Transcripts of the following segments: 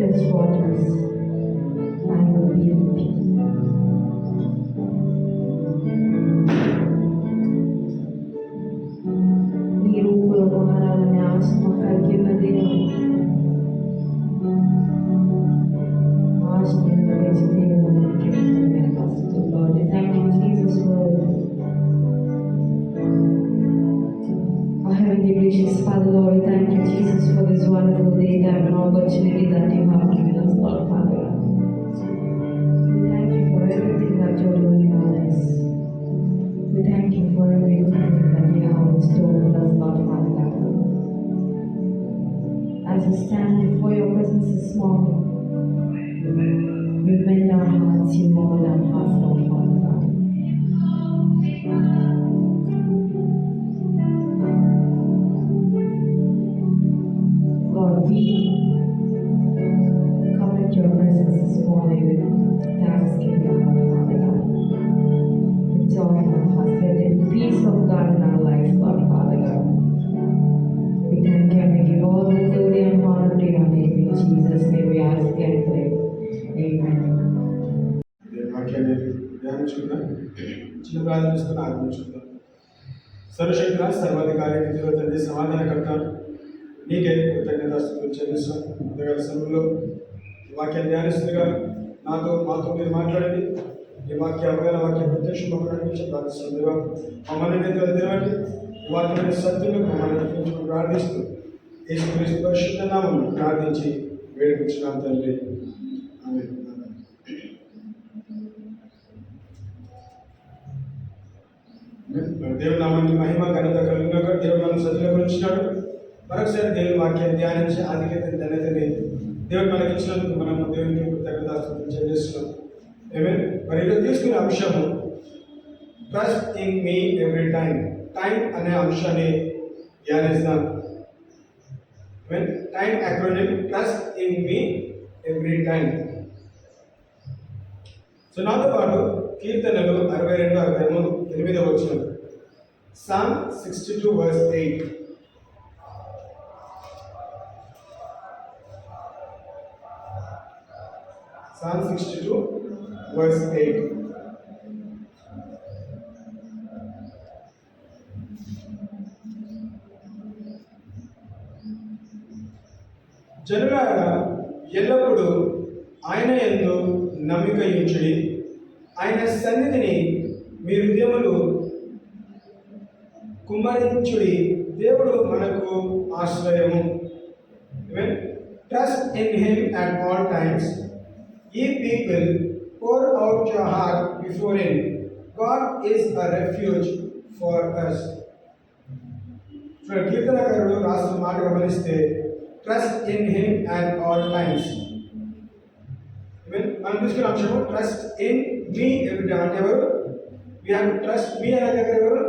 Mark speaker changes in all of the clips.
Speaker 1: deepest waters, I will be with you. నీ రూపుల మహారాలని ఆత్మ కలిగిన దేవుడు Lord, thank you, Jesus, for our heavenly gracious Father, Lord, thank you, Jesus, for this wonderful day, time and opportunity that you have given us, Lord, Father. We thank you for everything that you're doing in our lives. We thank you for every good thing that you have in store with us, Lord, Father. As we stand before your presence this morning, we bend our hearts, you mold our hearts, Lord, Father. Lord, we come at your presence this morning with thanksgiving, Lord, Father God. With joy in our hearts, with the peace of God in our lives, Lord, Father God. We thank you and we give all the glory and honor to your name. In Jesus' name we ask and pray. Amen.
Speaker 2: వాక్యాన్ని ధ్యానించుకుందాం. చిన్న ప్రార్థన చేసుకుని ఆరంభించుకుందాం. సర్వశక్తుల సర్వాధికారి నిధిలో తండ్రి సమాధానకర్త నీకే కృతజ్ఞతాస్తుతులు చెల్లిస్తాం. ఉదయకాల సమయంలో ఈ వాక్యాన్ని ధ్యానిస్తుండగా మాతో మీరు మాట్లాడండి. ఈ వాక్య అవగాహన వాక్య ప్రత్యక్షం మమ్మల్ని నడిపించి ప్రార్థిస్తుండగా మమ్మల్ని తెరవండి. ఈ వాక్యమైన సత్యంలో మమ్మల్ని నడిపించుకుని ప్రార్థిస్తూ యేసుక్రీస్తు పరిశుద్ధ నామమున ప్రార్థించి వేడుకుంటున్నాం తండ్రి. ఆమేన్. దేవుని నామానికి మహిమ ఘనత కలుగుగాక. దేవుడు మనం సత్యంలో గురించినాడు. మరొకసారి దేవుని వాక్యాన్ని ధ్యానించి ఆధిక్యతని ధన్యతని దేవుడు మనకి ఇచ్చినందుకు మనము దేవునికి కృతజ్ఞతాస్తుతులు చెల్లిస్తున్నాం. ఆమేన్. మరి ఈరోజు తీసుకునే అంశము trust in me every time. Time అనే అంశాన్ని ధ్యానిస్తాం. Amen. Time acronym trust in me every time. So నాతో పాటు కీర్తనలు 62-63 వచనం. Psalm 62 verse 8. Psalm 62 verse 8. జనులారా ఎల్లప్పుడూ ఆయన యందు నమ్మిక ఉంచుడి. ఆయన సన్నిధిని మీ హృదయములు కుమ్మరించుడి. దేవుడు మనకు ఆశ్రయము. Trust in him at all times. Ye people, pour out your heart before him. God is a refuge for us. కీర్తనకారుడు రాసిన మాట గమనిస్తే trust in him at all times. మనం తీసుకున్న అంశము trust in me every time. అంటే ఎవరు? We have to trust me అనే దగ్గర ఎవరు?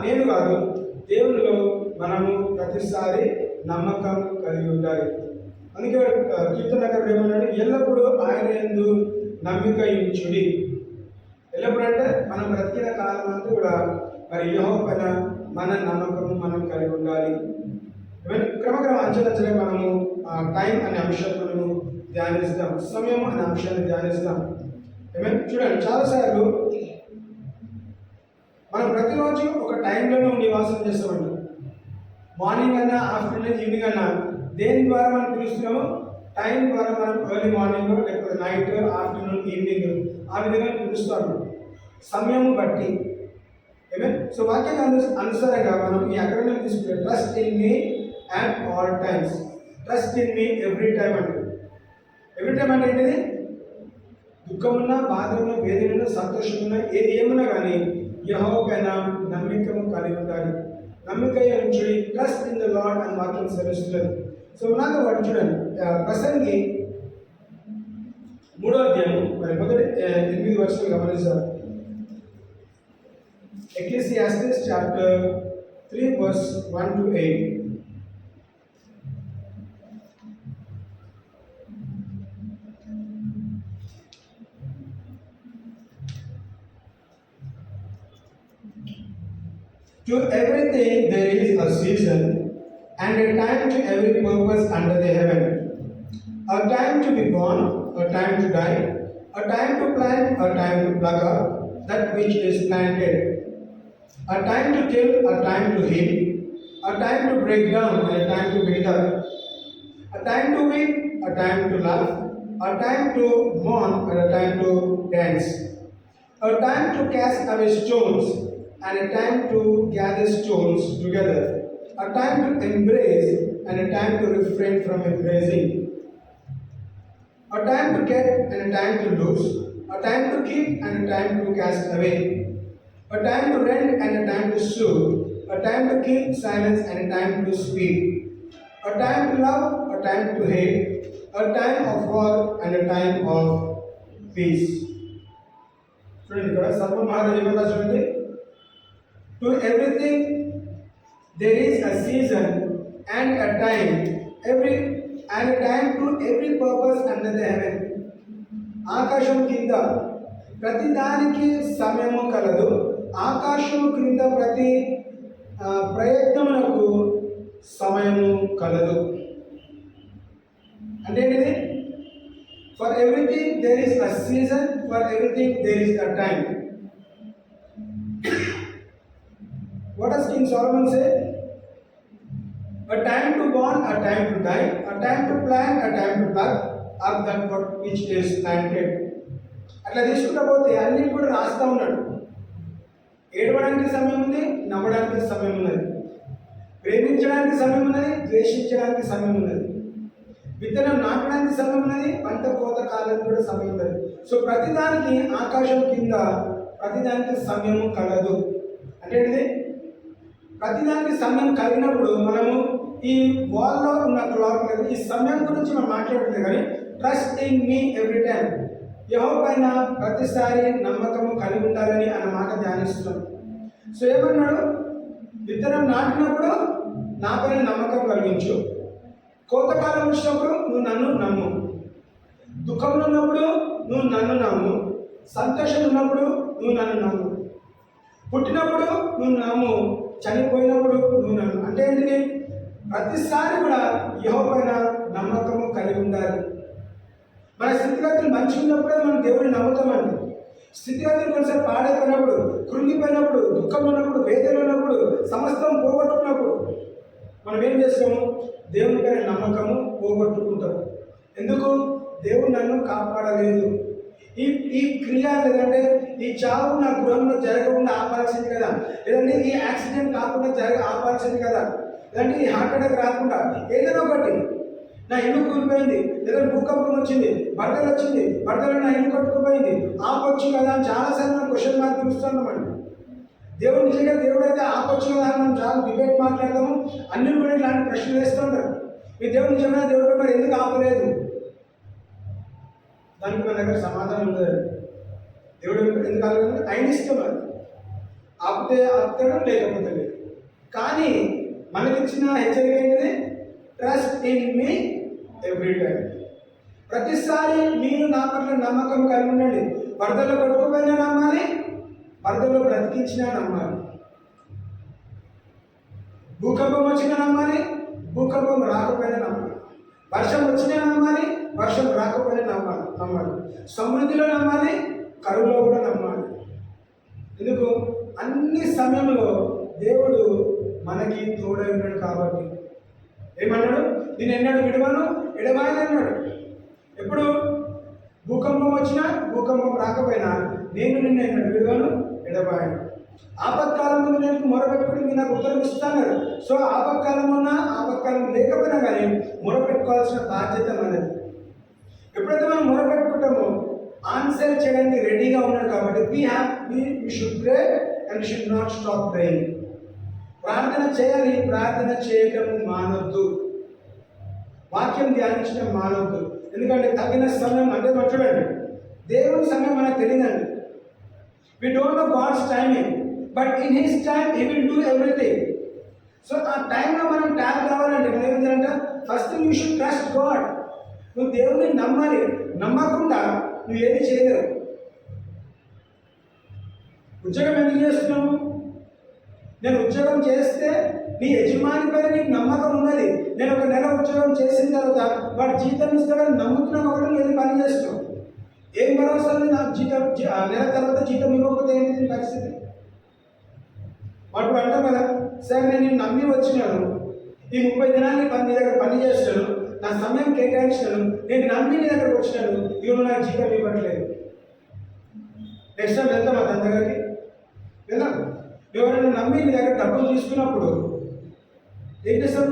Speaker 2: నేను కాదు, దేవునిలో మనము ప్రతిసారి నమ్మకం కలిగి ఉండాలి. అందుకే కీర్తనకారుడు ఏమన్నాడు? ఎల్లప్పుడూ ఆయన యందు నమ్మిక ఉంచుడి. ఎల్లప్పుడు అంటే మనం బ్రతికిన కాలం అంతా కూడా మరి యెహోవా పైన మన నమ్మకం మనం కలిగి ఉండాలి. క్రమక్రమ అంచెలంచెలుగా మనము టైం అనే అంశాన్ని మనము ధ్యానిస్తాం. సమయం అనే అంశాన్ని ధ్యానిస్తాం. చూడండి, చాలాసార్లు మనం ప్రతిరోజు ఒక టైంలోనే నివాసం చేస్తామండి. మార్నింగ్ అన్నా, ఆఫ్టర్నూన్, ఈవినింగ్ అన్నా దేని ద్వారా మనం పిలుస్తున్నాము? టైం ద్వారా మనం ఎర్లీ మార్నింగ్ లేకపోతే నైట్, ఆఫ్టర్నూన్, ఈవినింగ్ ఆ విధంగా పిలుస్తాము సమయం బట్టి. సో వాక్యం అనుసారంగా మనం ఈ అగ్రహం తీసుకుంటే trust in me at all times. Trust in me every time అంటే ఎవ్రీ టైం అంటే ఏంటిది? దుఃఖం ఉన్నా, బాధ ఉన్నా, వేదన ఉన్నా, సంతోషం ఉన్నా, ఏమున్నా కానీ యెహోవా పైన నమ్మికము కలిగి ఉండాలి. నమ్మిక ఉంచుడి. ట్రస్ట్ ఇన్ ద లార్డ్ అని వాక్యం సెలవిస్తున్నది. సో నాతో పాటు చూడండి, ప్రసంగి 3వ అధ్యాయం మరి మొదటి 8 వర్షాలు గమనించారు. Ecclesiastes chapter 3 verse 1 to 8. To everything there is a season and a time to every purpose under the heaven. A a time to be born, a time to die, a time to plant, a time to pluck up that which is planted, a time to kill, a time to heal, a time to break down, and a time to build up, a time to weep, a time to laugh, a time to mourn, and a time to dance, a time to cast away stones, and a time to gather stones together, a time to embrace, and a time to refrain from embracing, a time to get, and a time to lose, a time to keep, and a time to cast away, a time to rend, and a time to sue, a time to keep silence, and a time to speak, a time to love, a time to hate, a time of war, and a time of peace. చూడండి ఇక్కడ సర్వ మహారాజు ఏమన్నా చూడండి, to everything there is a season and a time every and a time to every purpose under the heaven. ఆకాశం కింద ప్రతి దానికి సమయము కలదు, ఆకాశము క్రింద ప్రతి ప్రయత్నమునకు సమయము కలదు. అంటే ఏంటిది? For everything there is a season, for everything there is a time. What does King Solomon say? A time to born, a time to die, a time to plant, a time to pluck up that which is planted. అట్లా తీసుకుంటా పోతే అన్నిటి కూడా రాస్తా ఉన్నాడు. ఏడవడానికి సమయం ఉంది, నవ్వడానికి సమయం ఉన్నది, ప్రేమించడానికి సమయం ఉన్నది, ద్వేషించడానికి సమయం ఉన్నది, విత్తనం నాటడానికి సమయం ఉన్నది, పంట కోత కాలం కూడా సమయం ఉన్నది. సో ప్రతిదానికి ఆకాశం కింద ప్రతిదానికి సమయము కలదు. అంటే ఏంటిది? ప్రతిదానికి సమయం కలిగినప్పుడు మనము ఈ వాల్లో ఉన్న క్లాక్ లేదు, ఈ సమయం గురించి మనం మాట్లాడలేదు, కానీ trust in me every time, యెహోవా పైన ప్రతిసారి నమ్మకము కలిగి ఉండాలని అన్న మాట ధ్యానిస్తున్నాం. సో ఏమన్నాడు? విత్తనం నాటినప్పుడు నా పైన నమ్మకం కలిగించు, కోతకాలం వచ్చినప్పుడు నువ్వు నన్ను నమ్ము, దుఃఖంలో ఉన్నప్పుడు నువ్వు నన్ను నమ్ము, సంతోషం ఉన్నప్పుడు నువ్వు నన్ను నమ్ము, పుట్టినప్పుడు నువ్వు నమ్ము, చనిపోయినప్పుడు నువ్వు నన్ను. అంటే ఏంటిది? ప్రతిసారి కూడా యెహోవా పైన నమ్మకము కలిగి ఉండాలి. మన స్థితిగతులు మంచిగా ఉన్నప్పుడే మనం దేవుడిని నమ్ముతామండి. స్థితిగతులు కొంచెం పాడైపోయినప్పుడు, కృంగిపోయినప్పుడు, దుఃఖంలో ఉన్నప్పుడు, వేదనలో ఉన్నప్పుడు, సమస్తం పోగొట్టుకున్నప్పుడు మనం ఏం చేస్తాము? దేవుని పైన నమ్మకము పోగొట్టుకుంటాము. ఎందుకు? దేవుడు నన్ను కాపాడలేదు, ఈ క్రియ లేదంటే ఈ చావు నా గృహంలో జరగకుండా ఆపాల్సింది కదా, లేదంటే ఈ యాక్సిడెంట్ కాకుండా ఆపాల్సింది కదా, లేదంటే ఈ హార్ట్ అటాక్ రాకుండా ఏదైనా ఒకటి, నా ఇల్లు కూలిపోయింది, లేదా భూకంపం వచ్చింది, బట్టలు వచ్చింది, బట్టలు నా ఇల్లు కట్టుకుపోయింది, ఆపొచ్చు కదా అని చాలాసార్లు మనం క్వశ్చన్ మార్క్ చూస్తున్నామండి. దేవుడు నిజంగా దేవుడు అయితే ఆపొచ్చు కదా అని మనం చాలా డిబేట్ మాట్లాడతాము, అన్ని కూడా ఇలాంటి ప్రశ్నలు వేస్తూ ఉంటారు. మీ దేవుడు నిజమైన దేవుడు మరి ఎందుకు ఆపలేదు? దానికి మన దగ్గర సమాధానం ఉండదు. దేవుడు ఎందుకు ఆపలేదు? ఆయన ఇష్టం, అది ఆపితే ఆపుతాడు, లేకపోతే లేదు. కానీ మనకిచ్చిన హెచ్చరిక ఏంటిది? Trust in me every time. ప్రతిసారి మీరు నా పట్ల నమ్మకం కలిగి ఉండండి. వరదలో కొట్టుకుపోయినా నమ్మాలి, వరదలో బ్రతికించినా నమ్మాలి, భూకంపం వచ్చినా నమ్మాలి, భూకంపం రాకపోయినా నమ్మాలి, వర్షం వచ్చినా నమ్మాలి, వర్షం రాకపోయినా నమ్మాలి, సమృద్ధిలో నమ్మాలి, కరువులో కూడా నమ్మాలి. ఎందుకు? అన్ని సమయంలో దేవుడు మనకి తోడై ఉన్నాడు కాబట్టి. ఏమన్నాడు? నేను ఎన్నడూ విడవను, ఎడబాయను అన్నాడు. ఎప్పుడు? భూకంపం వచ్చినా, భూకంపం రాకపోయినా నేను నిన్ను ఎన్నడూ విడవను, ఎడబాయను. ఆపత్కాలం ముందు నేను మొరపెట్టుకుని మీరు నాకు ఉత్తరం ఇస్తాను. సో ఆపత్కాలం ఉన్నా, ఆపత్కాలం లేకపోయినా కానీ మొరపెట్టుకోవాల్సిన బాధ్యత మనది. ఎప్పుడైతే మనం మొరపెట్టుకుంటామో ఆన్సర్ చేయడానికి రెడీగా ఉన్నాడు కాబట్టి we should pray and we should not stop praying. ప్రార్థన చేయాలి, ప్రార్థన చేయటం మానొద్దు, వాక్యం ధ్యానించడం మానొద్దు. ఎందుకంటే తగిన సమయం అంటే మనం చూడండి, దేవుని సమయం మనకు తెలియదండి. We don't know God's timing, but in His time He will do everything. So ఆ టైంలో మనం ట్యాప్ కావాలంటే మనం ఏం చేయాలంటే first you should trust God. నువ్వు దేవుని నమ్మాలి, నమ్మకుండా నువ్వు ఏది చేయలేవు. ఉద్యోగం ఎందుకు చేస్తున్నావు? నేను ఉద్యోగం చేస్తే నీ యజమాని పైన నీకు నమ్మకం ఉన్నది. నేను ఒక నెల ఉద్యోగం చేసిన తర్వాత వాడు జీతం ఇస్తాడని నమ్ముతున్నాం ఒకటి నేను పని చేస్తున్నాం. ఏం భరోసా ఉంది నాకు జీతం నెల తర్వాత జీతం ఇవ్వకపోతే ఏంటి పరిస్థితి? వాడు అంటాం కదా, సార్ నేను నిన్ను నమ్మి వచ్చినాను, ఈ 30 దినాలు నీ దగ్గర పని చేస్తాను, నా సమయం కేటాయించాను, నేను నమ్మి నీ దగ్గరకు వచ్చినాను, ఇవి నాకు జీతం ఇవ్వట్లేదు. నెక్స్ట్ టైం వెళ్తామా తన దగ్గరికి? వెళ్దాం. ఎవరైనా నమ్మి నీ దగ్గర డబ్బులు తీసుకున్నప్పుడు ఏం చేస్తాం?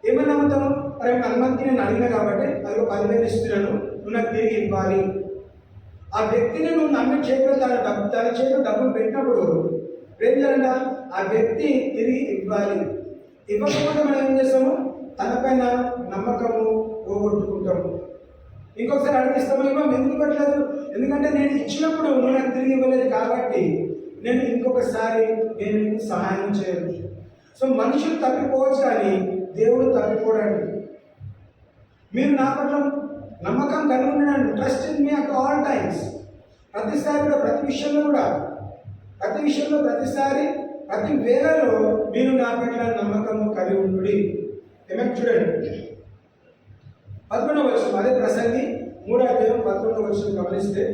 Speaker 2: ఏమని నమ్ముతాము? అరే 1 మంత్కి నేను అడిగినా కాబట్టి అది 10,000 ఇస్తున్నాను, నువ్వు నాకు తిరిగి ఇవ్వాలి. ఆ వ్యక్తిని నువ్వు నమ్మి చేతిలో తన చేతిలో డబ్బులు పెట్టినప్పుడు ఏం చేయాలంట? ఆ వ్యక్తి తిరిగి ఇవ్వాలి. ఇవ్వకపోతే మనం ఏం చేస్తాము? తనపైన నమ్మకము పోగొట్టుకుంటాము. ఇంకొకసారి అడిగిస్తాము, ఇవ్వం. ఎందుకు ఇవ్వట్లేదు? ఎందుకంటే నేను ఇచ్చినప్పుడు నువ్వు నాకు తిరిగి ఇవ్వలేదు కాబట్టి నేను ఇంకొకసారి నేను నీకు సహాయం చేయను. సో మనుషులు తప్పిపోవచ్చు కానీ దేవుడు తప్పిపోడండి. మీరు నా పట్ల నమ్మకం కలిగి ఉండడానికి, trust in me at all times. ప్రతిసారి కూడా ప్రతి విషయంలో ప్రతిసారి ప్రతి వేళలో మీరు నా పట్ల నమ్మకము కలిగి ఉండు. ఏమైనా చూడండి 11వ వచనం, అదే ప్రసంగి 3వ అధ్యాయం 11వ వచనం గమనిస్తే,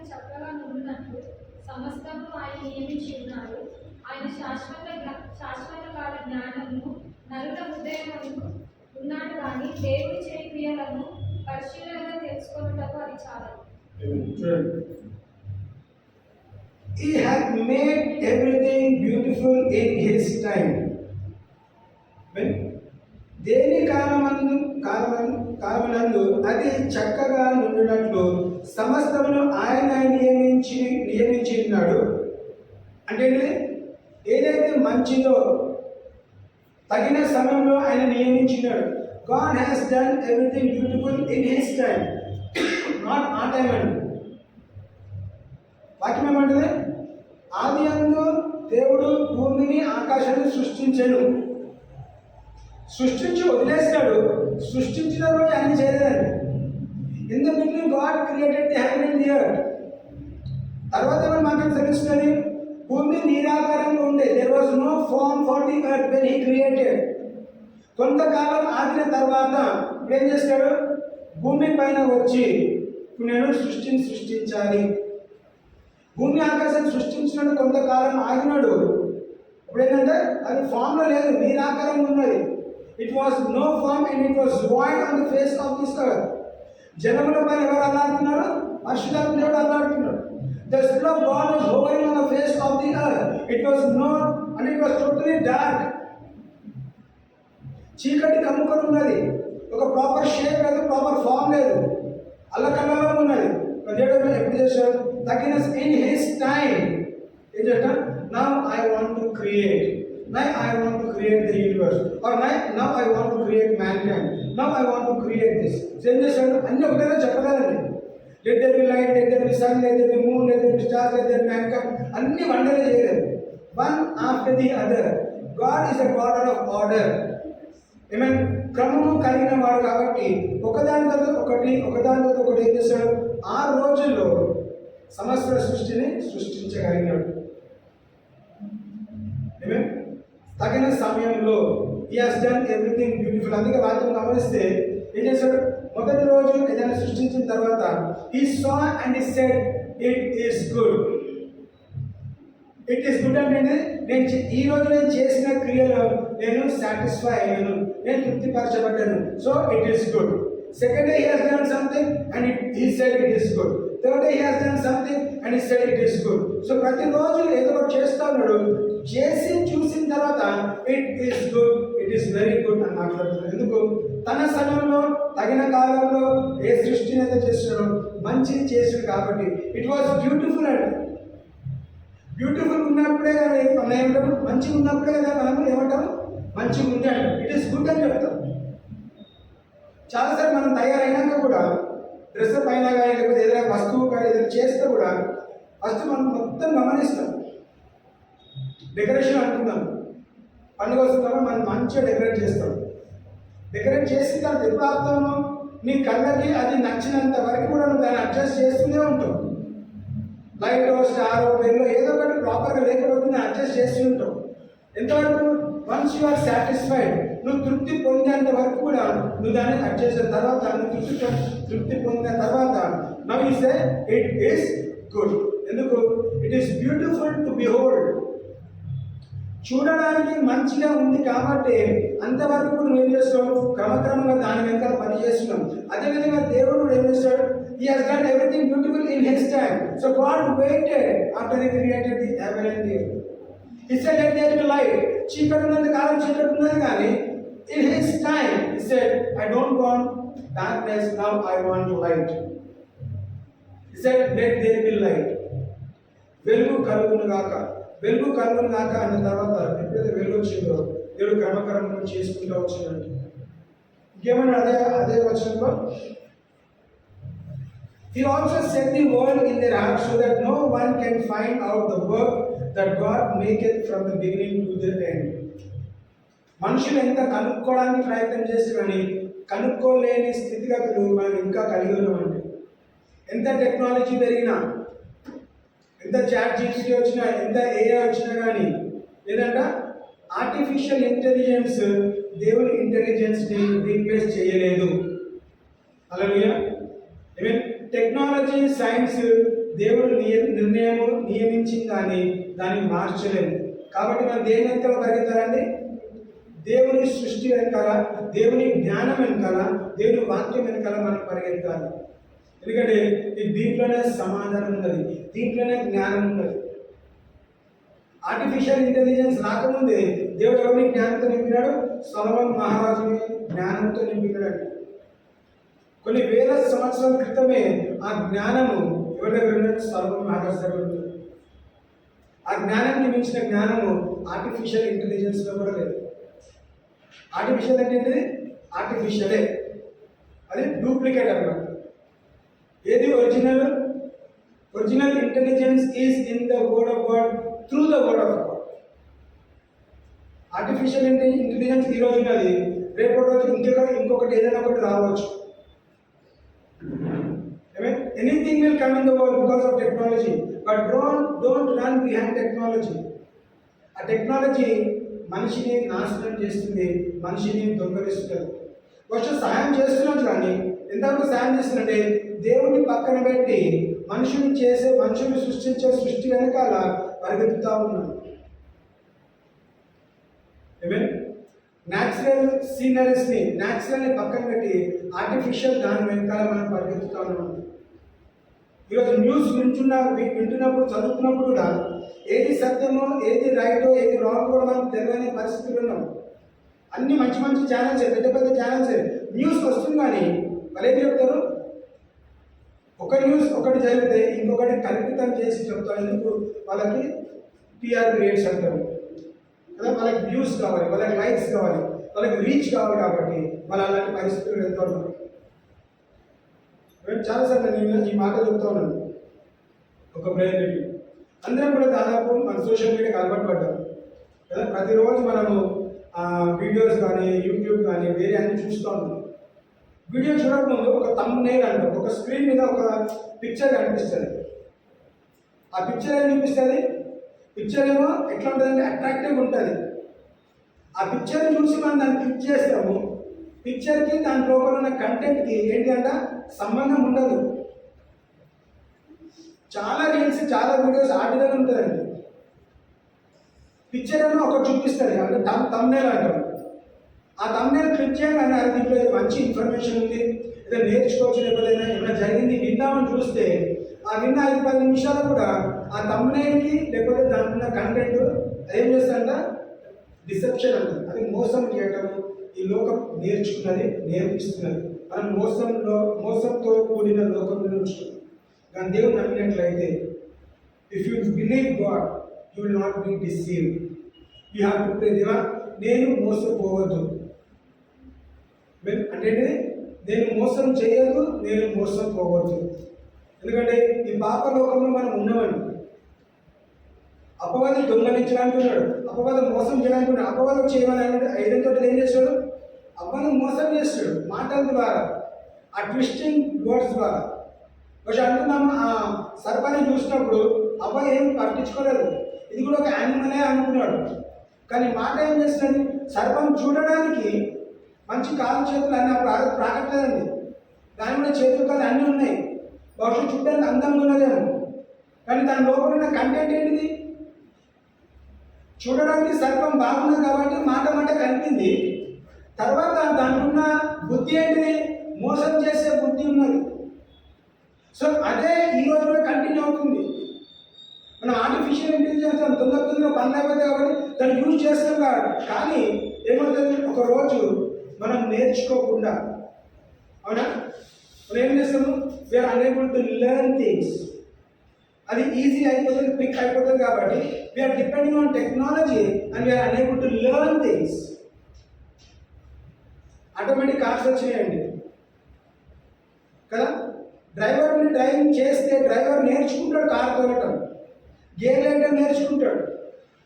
Speaker 3: చక్కగా నుండినట్లు సమస్తము ఆయన నియమించి ఉన్నాడు. ఆయన శాశ్వత కాల జ్ఞానము నరుల హృదయమును ఉన్నాడు కానీ దేవుడి చేయి క్రియలను పరిశీలనగా తెలుసుకున్నట్టు అది చాలా.
Speaker 2: He had made everything beautiful in his time. దేని కాలమందు అది చక్కగా నుండినట్లు సమస్తమును ఆయన నియమించి ఉన్నాడు. అంటే ఏదైతే మంచిదో తగిన సమయంలో ఆయన నియమించినాడు. God has done everything beautiful in his time, not our time అండి. వాక్యం ఏమంటుంది? ఆది యందు దేవుడు భూమిని ఆకాశాన్ని సృష్టించి వదిలేస్తాడు. సృష్టించిన రోజు అన్ని చేయలేదండి. In the beginning God created the heaven and the earth. తర్వాత మనకు తెలుస్తుంది, భూమి నిరాకారంగా ఉండే. There was no form for the earth when he created. కొంతకాలం ఆగిన తర్వాత ఏం చేస్తాడు? భూమి పైన వచ్చి నేను సృష్టించాలి. భూమి ఆకాశాన్ని సృష్టించినట్టు కొంతకాలం ఆగినాడు. ఇప్పుడు ఏంటంటే అది ఫామ్లో లేదు, నిరాకారంగా ఉన్నది. It was no form and it was void on the face of this earth. జనముల పైన ఎవరు అల్లాడుతున్నారు? పరిశుద్ధాత్మ దేవుడు అల్లాడుతున్నాడు. The Spirit of God was hovering on the face of the earth. It was not, and it was totally dark. చీకటి కమ్ముకొని ఉన్నది. ఒక proper shape లేదు, proper form లేదు, అల్లకల్లలో ఉన్నది. దేవుడు ఎప్పుడు చేశాడు? తగిన ఇన్ హిస్ టైం ఏం చేస్తాడు? Now I want to create. Now I want to create the universe, or now I want to create mankind. Now I want to create this. ఏం చేశాడు? అన్ని ఒకటేలా చెప్పలేదండి. Let there be light, let there be sun, let there be moon, let there be stars, let there be mankind. అన్ని వండలే చేయలేదు. One after the other. God is a God of order. Amen. క్రమము కలిగిన వాడు కాబట్టి ఒకదాని తర్వాత ఒకటి ఏం చేశాడు? ఆ రోజుల్లో సమస్త సృష్టిని సృష్టించగలిగినాడు. Amen. తగిన సమయంలో he has done everything beautiful. అందుకే వాక్యం గమనిస్తే ఏం చేశాడు? మొదటి రోజు ఏదైనా సృష్టించిన తర్వాత he saw and he said it is good. It is good అంటే ఈ రోజు నేను చేసిన క్రియలో నేను సాటిస్ఫై అయ్యాను, నేను తృప్తిపరచబడ్డాను. So it is good. Second day he has done something and he said it is good. Third day he has done something and he said it is good. So ప్రతిరోజు ఏదో ఒకటి చేస్తా ఉన్నాడు. చేసి చూసిన తర్వాత it is good, it is very good అని మాట్లాడుతున్నాడు. ఎందుకు? తన సమయంలో తగిన కాలంలో ఏ సృష్టిని అయితే చేస్తున్నాడో మంచిది చేసాడు కాబట్టి ఇట్ వాజ్ బ్యూటిఫుల్ అండి. బ్యూటిఫుల్ ఉన్నప్పుడే కదా మనం ఏమంటాము? మంచిగా ఉన్నప్పుడే కదా మనం ఏమంటాము? మంచిగా ఉంది అంటే ఇట్ ఈస్ గుడ్ అని చెప్తాం. చాలాసార్లు మనం తయారైనాక కూడా డ్రెస్అప్ అయినా కానీ లేకపోతే ఏదైనా వస్తువు కానీ ఏదైనా చేస్తే కూడా ఫస్ట్ మనం మొత్తం గమనిస్తాం. డెకరేషన్ అనుకుందాం, పండుగ వస్తున్నామో మనం మంచిగా డెకరేట్ చేస్తాం. డెకరేట్ చేసిన తర్వాత ఎప్పుడు ఆపుతామో? నీ కళ్ళకి అది నచ్చినంత వరకు కూడా నువ్వు దాన్ని అడ్జస్ట్ చేస్తూనే ఉంటావు. లైట్ స్టార్ బెల్ ఏదో ఒకటి ప్రాపర్గా లేకపోతే అడ్జస్ట్ చేస్తూ ఉంటావు. ఎంతవరకు? వన్స్ యు ఆర్ సాటిస్ఫైడ్, నువ్వు తృప్తి పొందేంత వరకు కూడా నువ్వు దాన్ని అడ్జస్ట్ చేసిన తర్వాత, నువ్వు తృప్తి పొందిన తర్వాత now you say it is good. ఎందుకు? It is beautiful to behold. చూడడానికి మంచిగా ఉంది కాబట్టి అంతవరకు నువ్వు ఏం చేస్తావు? క్రమక్రమంగా దాని వెనకాల పని చేస్తున్నావు. అదేవిధంగా దేవుడు ఏం చేస్తాడు? He has done everything beautiful in his time. So God waited after he created the heaven and the earth. He said, let there be light. చీకటి ఉన్నంత కాలం చీకటి ఉన్నది, కానీ in his time he said, I don't want darkness, now I want light. He said, let there be light. వెలుగు కలుగును గాక, వెలుగు కలుగును గాక అన్న తర్వాత ఎప్పుడైతే వెలుగు వచ్చిందో దేవుడు క్రమక్రమంగా చేసుకుంటూ వచ్చిందంట. ఇంకేమన్నా అదే వచనంలో He also set the world in their hearts so that no one can find out the work that God maketh from the beginning to the end. మనుషులు ఎంత కనుక్కోవడానికి ప్రయత్నం చేసి కానీ కనుక్కోలేని స్థితిగతులు మనం ఇంకా కలిగి ఉన్నామండి. ఎంత టెక్నాలజీ పెరిగినా, ఎంత చాట్ జీపీటీ వచ్చినా, ఎంత ఏఐ వచ్చినా కానీ, లేదంటే ఆర్టిఫిషియల్ ఇంటెలిజెన్స్ దేవుని ఇంటెలిజెన్స్ని రీప్లేస్ చేయలేదు. హల్లెలూయా. ఈవెన్ టెక్నాలజీ, సైన్స్ దేవుడు నియమించింది కానీ దాన్ని మార్చలేదు. కాబట్టి మనం దేని వెనకాల పరిగెత్తాలండి? దేవుని సృష్టి వెనకాల, దేవుని జ్ఞానం వెనకాల, దేవుని వాక్యం వెనకాల మనం పరిగెత్తాలి. ఎందుకంటే దీంట్లోనే సమాధానం ఉన్నది, దీంట్లోనే జ్ఞానం ఉన్నది. ఆర్టిఫిషియల్ ఇంటెలిజెన్స్ రాకముందే దేవుడు ఎవరిని జ్ఞానంతో నింపినాడు? సొలొమోను మహారాజుని జ్ఞానంతో నింపినాడు. కొన్ని వేల సంవత్సరాల క్రితమే ఆ జ్ఞానము ఎవరి దగ్గర ఉన్నది? సొలొమోను మహారాజు దగ్గర ఉంది. ఆ జ్ఞానాన్ని మించిన జ్ఞానము ఆర్టిఫిషియల్ ఇంటెలిజెన్స్లో కూడా లేదు. ఆర్టిఫిషియల్ అంటే ఏంటిది? ఆర్టిఫిషియలే, అది డూప్లికేట్ అన్నమాట. ఏది original? Original intelligence is in the word of God, through the word of God. Artificial intelligence ఈ రోజు ఉన్నది, రేపటి రోజు ఇంకొకటి ఏదైనా ఒకటి రావచ్చు. Anything will come in the world because of technology, but don't run behind technology. ఆ టెక్నాలజీ మనిషిని నాశనం చేస్తుంది, మనిషిని దొంగలిస్తుంది. కొంచెం సహాయం చేస్తున్నాడు, కానీ ఎంతవరకు సహాయం చేస్తుందంటే దేవుడిని పక్కన పెట్టి మనుషుని సృష్టించే సృష్టి వెనకాల పరిగెత్తుతా ఉన్నాడు. న్యాచురల్ సీనరీస్ని, న్యాచురల్ని పక్కన పెట్టి ఆర్టిఫిషియల్ దాని వెనకాల మనం పరిగెత్తుతా ఉన్నాం. ఈరోజు న్యూస్ వింటున్నప్పుడు, చదువుతున్నప్పుడు కూడా ఏది సత్యమో, ఏది రైటో, ఏది రాంగ్ కూడా మనం తెలియని పరిస్థితులు ఉన్నాం. అన్ని మంచి మంచి ఛానల్సే, పెద్ద పెద్ద ఛానల్సే న్యూస్ వస్తుంది, కానీ వాళ్ళు ఏం చెప్తారు? ఒక న్యూస్ ఒకటి జరిగితే ఇంకొకటి కల్పితం చేసి చెప్తారు. ఎందుకు? వాళ్ళకి టీఆర్పీ రేట్స్ అంటారు కదా, వాళ్ళకి వ్యూస్ కావాలి, వాళ్ళకి లైక్స్ కావాలి, వాళ్ళకి రీచ్ కావాలి. కాబట్టి వాళ్ళు అలాంటి పరిస్థితులు వెళ్తూ ఉన్నారు. చాలాసార్లు నేను ఈ మాట చెప్తా ఉన్నాను. ఒక బ్రెయిన్ అందరం కూడా దాదాపు మన సోషల్ మీడియాకి అలవాటు పడ్డాం కదా. ప్రతిరోజు మనము వీడియోస్ కానీ, యూట్యూబ్ కానీ, వేరే అన్ని చూస్తూ ఉంటాం. వీడియో చూడకముందు ఒక థంబ్నెయిల్ అంటాం, ఒక స్క్రీన్ మీద ఒక పిక్చర్ కనిపిస్తుంది. ఆ పిక్చర్ ఏం చూపిస్తుంది? పిక్చర్ ఏమో ఎట్లా ఉంటుందంటే అట్రాక్టివ్గా ఉంటుంది. ఆ పిక్చర్ని చూసి మనం దాన్ని క్లిక్ చేస్తాము. పిక్చర్కి దాని లోపల ఉన్న కంటెంట్కి ఏంటి అంటే సంబంధం ఉండదు. చాలా రీల్స్, చాలా వీడియోస్ ఆ విధంగా ఉంటుందండి. పిక్చర్ ఏమో ఒకటి చూపిస్తుంది, అంటే థంబ్నెయిల్ అంటాం. ఆ థంబ్నెయిల్ క్లిక్ చేయగానే అది దీంట్లో మంచి ఇన్ఫర్మేషన్ ఉంది, ఏదో నేర్చుకోవచ్చు, లేకపోతే ఏమైనా జరిగింది విందామని చూస్తే ఆ విన్న 5-10 నిమిషాలు కూడా ఆ థంబ్నెయిల్కి లేకపోతే దాంట్లో ఉన్న కంటెంట్ ఏం చేస్తుందంట? డిసెప్షన్ అంటారు. అది మోసం చేయటం. ఈ లోకం నేర్చుకున్నది, నేర్పిస్తున్నది. మనం మోసంతో కూడిన లోకంలో ఉంచుతున్నాం. కానీ దేవుడు నమ్మినట్లయితే, if you believe God, you will not be deceived. You have to pray, దేవా నేను మోసపోవద్దు. అంటే నేను మోసం చేయదు, నేను మోసం పోవద్దు. ఎందుకంటే ఈ పాప లోకంలో మనం ఉన్నామండి. అపవాదం దొంగలించడానికి ఉన్నాడు, అపవాదం మోసం చేయడానికి ఉన్నాడు. అపవాదం చేయమని ఐదంతో ఏం చేస్తాడు? అపవాదం మోసం చేస్తాడు మాటల ద్వారా, ఆ ట్విస్టింగ్ వర్డ్స్ ద్వారా. പക്ഷെ అనుకున్నాము ఆ సర్పాన్ని చూసినప్పుడు అవ్వ ఏం పట్టించుకోలేదు, ఇది కూడా ఒక యానిమలే అనుకున్నాడు. కానీ మాట ఏం చేస్తుంది, సర్పం చూడడానికి మంచి కాలు చేతులు అన్నీ అప్పుడు ప్రాకట్లేదండి, దాని కూడా చేతులు కాదు అన్నీ ఉన్నాయి, బహుశా చూడడానికి అందంగా ఉన్నదేమో. కానీ దాని లోపల ఉన్న కంటెంట్ ఏంటిది? చూడడానికి సర్పం బాగున్నది కాబట్టి మాట మాట కనిపింది. తర్వాత దానికి ఉన్న బుద్ధి ఏంటిది? మోసం చేసే బుద్ధి ఉన్నది. సో అదే ఈ రోజు కూడా కంటిన్యూ అవుతుంది. మనం ఆర్టిఫిషియల్ ఇంటెలిజెన్స్ తొందరగా పని లేకపోతే కాబట్టి దాన్ని యూజ్ చేస్తాం కాబట్టి, కానీ ఏమవుతుంది, ఒక రోజు మనం నేర్చుకోకుండా, అవునా, మనం ఏం చేస్తాము, we are unable to learn things. అది ఈజీ అయిపోతుంది, క్విక్ అయిపోతుంది కాబట్టి we are depending on technology and we are unable to learn things. Automatic cars వచ్చినాయండి కదా, డ్రైవర్ని డ్రైవింగ్ చేస్తే డ్రైవర్ నేర్చుకుంటాడు కార్ తోలటం, గేర్ లైటర్ నేర్చుకుంటాడు.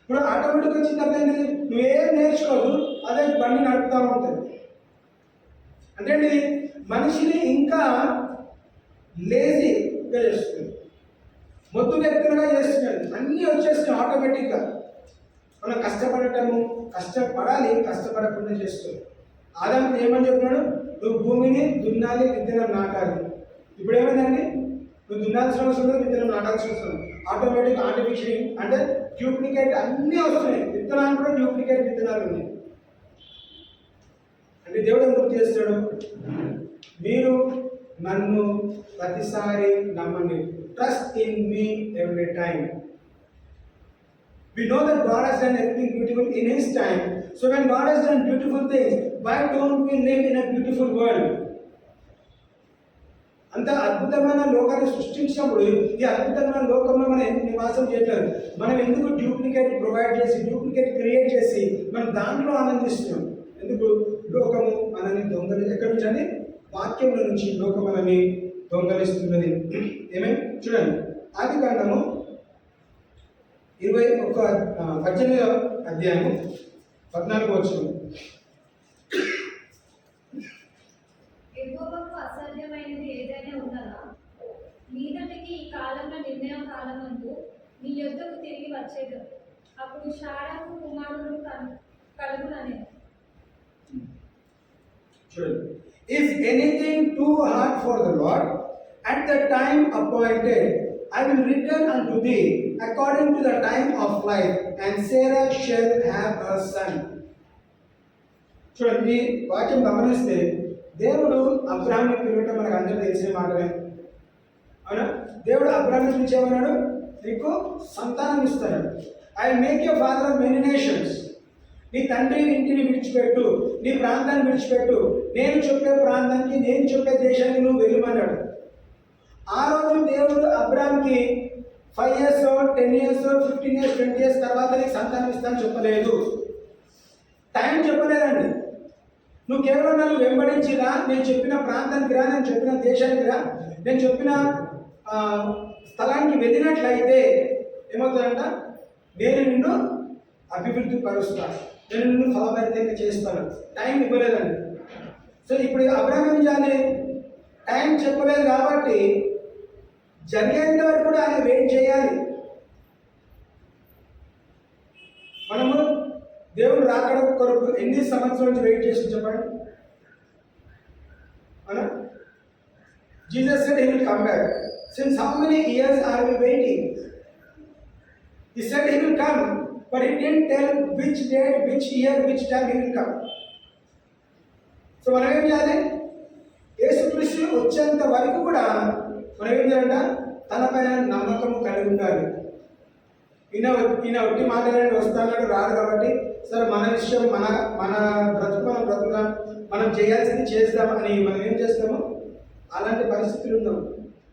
Speaker 2: ఇప్పుడు ఆటోమేటిక్ వచ్చిన తర్వాత ఏంటి, నువ్వేం నేర్చుకోదు, అదే బండి నడుపుతూ ఉంటుంది. అంటే మనిషిని ఇంకా లేజీగా చేస్తుంది, మొద్దు వ్యక్తులుగా చేస్తున్నాడు. అన్నీ వచ్చేస్తున్నాయి ఆటోమేటిక్గా. మనం కష్టపడాలి, కష్టపడకుండా చేస్తుంది. ఆదాము ఏమని చెప్పినాడు, నువ్వు భూమిని దున్నాలి, విత్తనం నాటాలి. ఇప్పుడు ఏమైందండి, నువ్వు దున్నాల్సిన అవసరం లేదు, విత్తనం నాటాల్సిన అవసరం లేదు. ఆటోమేటిక్ ఆర్టిఫిషియల్ అంటే డూప్లికేట్ అన్నీ వస్తున్నాయి, విత్తనాలు కూడా డూప్లికేట్ విత్తనాలు ఉన్నాయి. అంటే దేవుడు ఎందుకు చేస్తాడు, మీరు నన్ను ప్రతిసారి నమ్మండి, trust in me every time. We know that God has done everything beautiful in His time. So when God has done beautiful things, why don't we live in a beautiful world? అంత అద్భుతమైన లోకాన్ని సృష్టించినప్పుడు ఈ అద్భుతమైన లోకంలో మనం ఎందుకు నివాసం చేయట్లేదు? మనం ఎందుకు డూప్లికేట్ ప్రొవైడ్ చేసి, డూప్లికేట్ క్రియేట్ చేసి మనం దాంట్లో ఆనందిస్తున్నాం? ఎందుకు? లోకము మనల్ని ఎక్కడి నుంచి అండి? వాక్యంలో నుంచి లోకం మనల్ని దొంగలిస్తున్నది. ఏమేమి చూడండి, ఆదికాండము 18వ అధ్యాయము 14వ వచనం.
Speaker 3: యెహోవాకు అసాధ్యమైనది ఏదైనా ఉన్నదా? మీదటికి ఈ కాలంలో నిర్ణయం కాలమందు నీ యొద్దకు తిరిగి వచ్చేది, అప్పుడు శారాకు కుమారుడు కలుగునని.
Speaker 2: చూడండి, if anything too hard for the Lord, at the time appointed I will return unto thee according to the time of life, and Sarah shall have a son. చూడండి, ఈ వాక్యం గమనిస్తే దేవుడు అబ్రాహాంని పిలవటం మనకు అందరూ తెలిసిన మాటనే, అవునా? దేవుడు అబ్రాహాంని పిలిచి ఏమన్నాడు, నీకు సంతానం ఇస్తాడు. I make you father of many nations. నీ తండ్రి ఇంటిని విడిచిపెట్టు, నీ ప్రాంతాన్ని విడిచిపెట్టు, నేను చెప్పే ప్రాంతానికి, నేను చెప్పే దేశానికి నువ్వు వెళ్ళమన్నాడు. ఆ రోజు దేవుడు అబ్రాహాంకి 5 years, 10 years, 15 years, 20 years తర్వాత నీకు సంతానం ఇస్తాను చెప్పలేదు, టైం చెప్పలేదండి. నువ్వు కేవలం నన్ను వెంబడించిరా, నేను చెప్పిన ప్రాంతానికి రా, నేను చెప్పిన దేశానికి రా, నేను చెప్పిన స్థలానికి వెళ్ళినట్లయితే ఏమవుతుందంట, నేను నిన్ను అభివృద్ధి పరుస్తాను, నేను నిన్ను ఫలభరితంగా చేస్తాను. టైం ఇవ్వలేదండి. సో ఇప్పుడు అబ్రాహాం ఏం చేయాలి, టైం చెప్పలేదు కాబట్టి జరిగేంత వరకు కూడా ఆయన వెయిట్ చేయాలి. మనము దేవుడు రాకడ కొరకు ఎన్ని సంవత్సరాల నుంచి వెయిట్ చేసి చెప్పండి, అవునా? Jesus said he will come back. Since how many years are we waiting? He said he will come, but he didn't tell which date, which year, which time he will come. So మనం ఏం చేయాలి, యేసుక్రీస్తు వచ్చేంత వరకు కూడా మనం ఏం చేయాలంట, తన పైన నమ్మకము కలిగి ఉండాలి. ఈయన ఒట్టి మాట్లాడండి, వస్తాడు రాడు కాబట్టి సరే మన విషయం, మన బ్రతుకుదాం, మనం చేయాల్సింది చేద్దాం అని మనం ఏం చేస్తాము, అలాంటి పరిస్థితులు ఉన్నాం.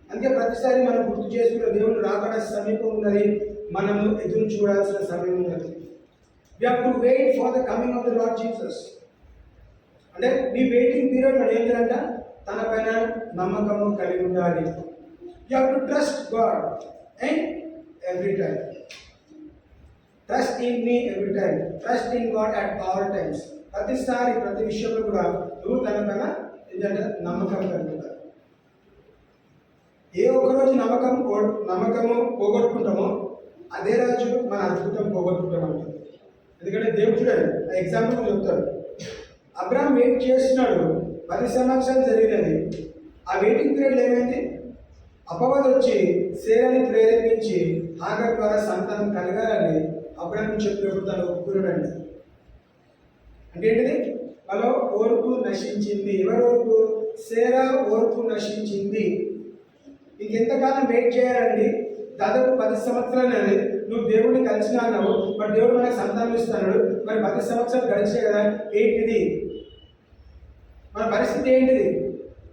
Speaker 2: అందుకే ప్రతిసారి మనం గుర్తు చేసుకున్న దేవుడు రాకడ సమీపం ఉన్నది, మనము ఎదురు చూడాల్సిన సమయం ఉన్నది. We have to wait for the coming of the Lord Jesus. అంటే మీ వెయిటింగ్ పీరియడ్ మనం ఏం చేయాలంట, తన పైన నమ్మకము కలిగి ఉండాలి. You have to trust God and every time. Trust in me every time. Trust in God at all times. ప్రతిసారి ప్రతి విషయంలో కూడా నువ్వు తన పైన ఏంటంటే నమ్మకం కలిగి ఉండాలి. ఏ ఒక్కరోజు నమ్మకము పోగొట్టుకుంటామో అదే రోజు మన అద్భుతం పోగొట్టుకుంటాం అంటారు. ఎందుకంటే దేవుడు చూడండి, ఆ ఎగ్జాంపుల్ చెప్తాడు. అబ్రాహం వెయిట్ చేస్తున్నాడు, 10 సంవత్సరాలు జరిగినది. ఆ వెయిటింగ్ పీరియడ్ ఏమైంది? అపవాది వచ్చి సేరాన్ని ప్రేరేపించి హాగర్ ద్వారా సంతానం కలగాలని అబ్రాహం చెప్పినప్పుడు తను ఒప్పుకున్నాడండి. అంటే ఏంటిది? వాళ్ళ ఓర్పు నశించింది. ఎవరి ఓర్పు? సేరా ఓర్పు నశించింది. ఇంకెంతకాలం వెయిట్ చేయాలండి? దాదాపు 10 సంవత్సరాలు. నువ్వు దేవుడిని కలిసిన అన్నావు, మరి దేవుడు మనకు సంతానం ఇస్తున్నాడు. మరి 10 సంవత్సరాలు గడిచే కదా, ఏంటిది మన పరిస్థితి? ఏంటిది?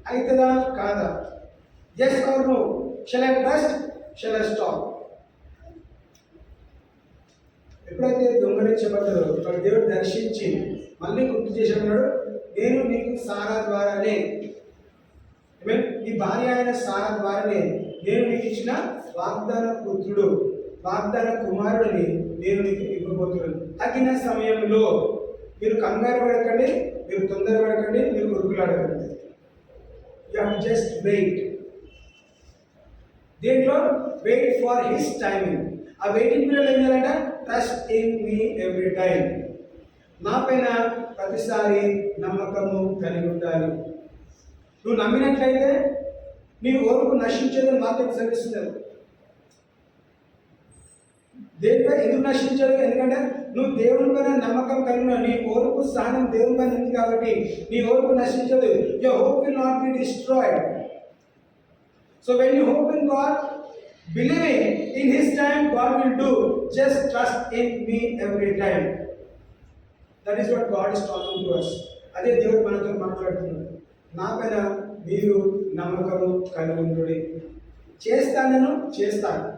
Speaker 2: అవుతుందా కాదా? Yes or no? Shall I trust? Shall I stop? ఎప్పుడైతే దొంగలించబడ్డారో వాడు దేవుడు దర్శించి మళ్ళీ గుర్తు చేసేవాడు, నేను నీకు సారా ద్వారానే, నీ భార్య అయిన సారా ద్వారానే నేను నీకు ఇచ్చిన వాగ్దాన పుత్రుడు, వాగ్దాన కుమారుడిని నేను నీకు ఇవ్వబోతున్నాను. తగిన సమయంలో. మీరు కంగారు పడకండి, మీరు తొందరపడకండి, మీరు ఉరుకులాడకండి. You have just wait. దేంట్లో? Wait for his timing. ఆ వెయిటింగ్ పీరియడ్ ఏం చేయాలంటే trust in me every time. నా పైన ప్రతిసారి నమ్మకము కలిగి ఉండాలి. నువ్వు నమ్మినట్లయితే నీ ఓర్పు నశించేదని వాక్యం సెలవిస్తున్నారు. దేవుడిపై ఎందుకు నశించదు? ఎందుకంటే నువ్వు దేవుని పైన నమ్మకం కలిగి ఉన్నావు. నీ ఓర్పు సహనం దేవుని పైన ఉంది కాబట్టి నీ ఓర్పు నశించదు. Your hope will not be destroyed. So when you hope in God, believing in his time, God will do. Just trust in me every time. That is what God is talking to us. అదే దేవుడు మనతో మాట్లాడుతున్నాడు. నా పైన మీరు నమ్మకము కలిగి ఉండండి. చేస్తాను.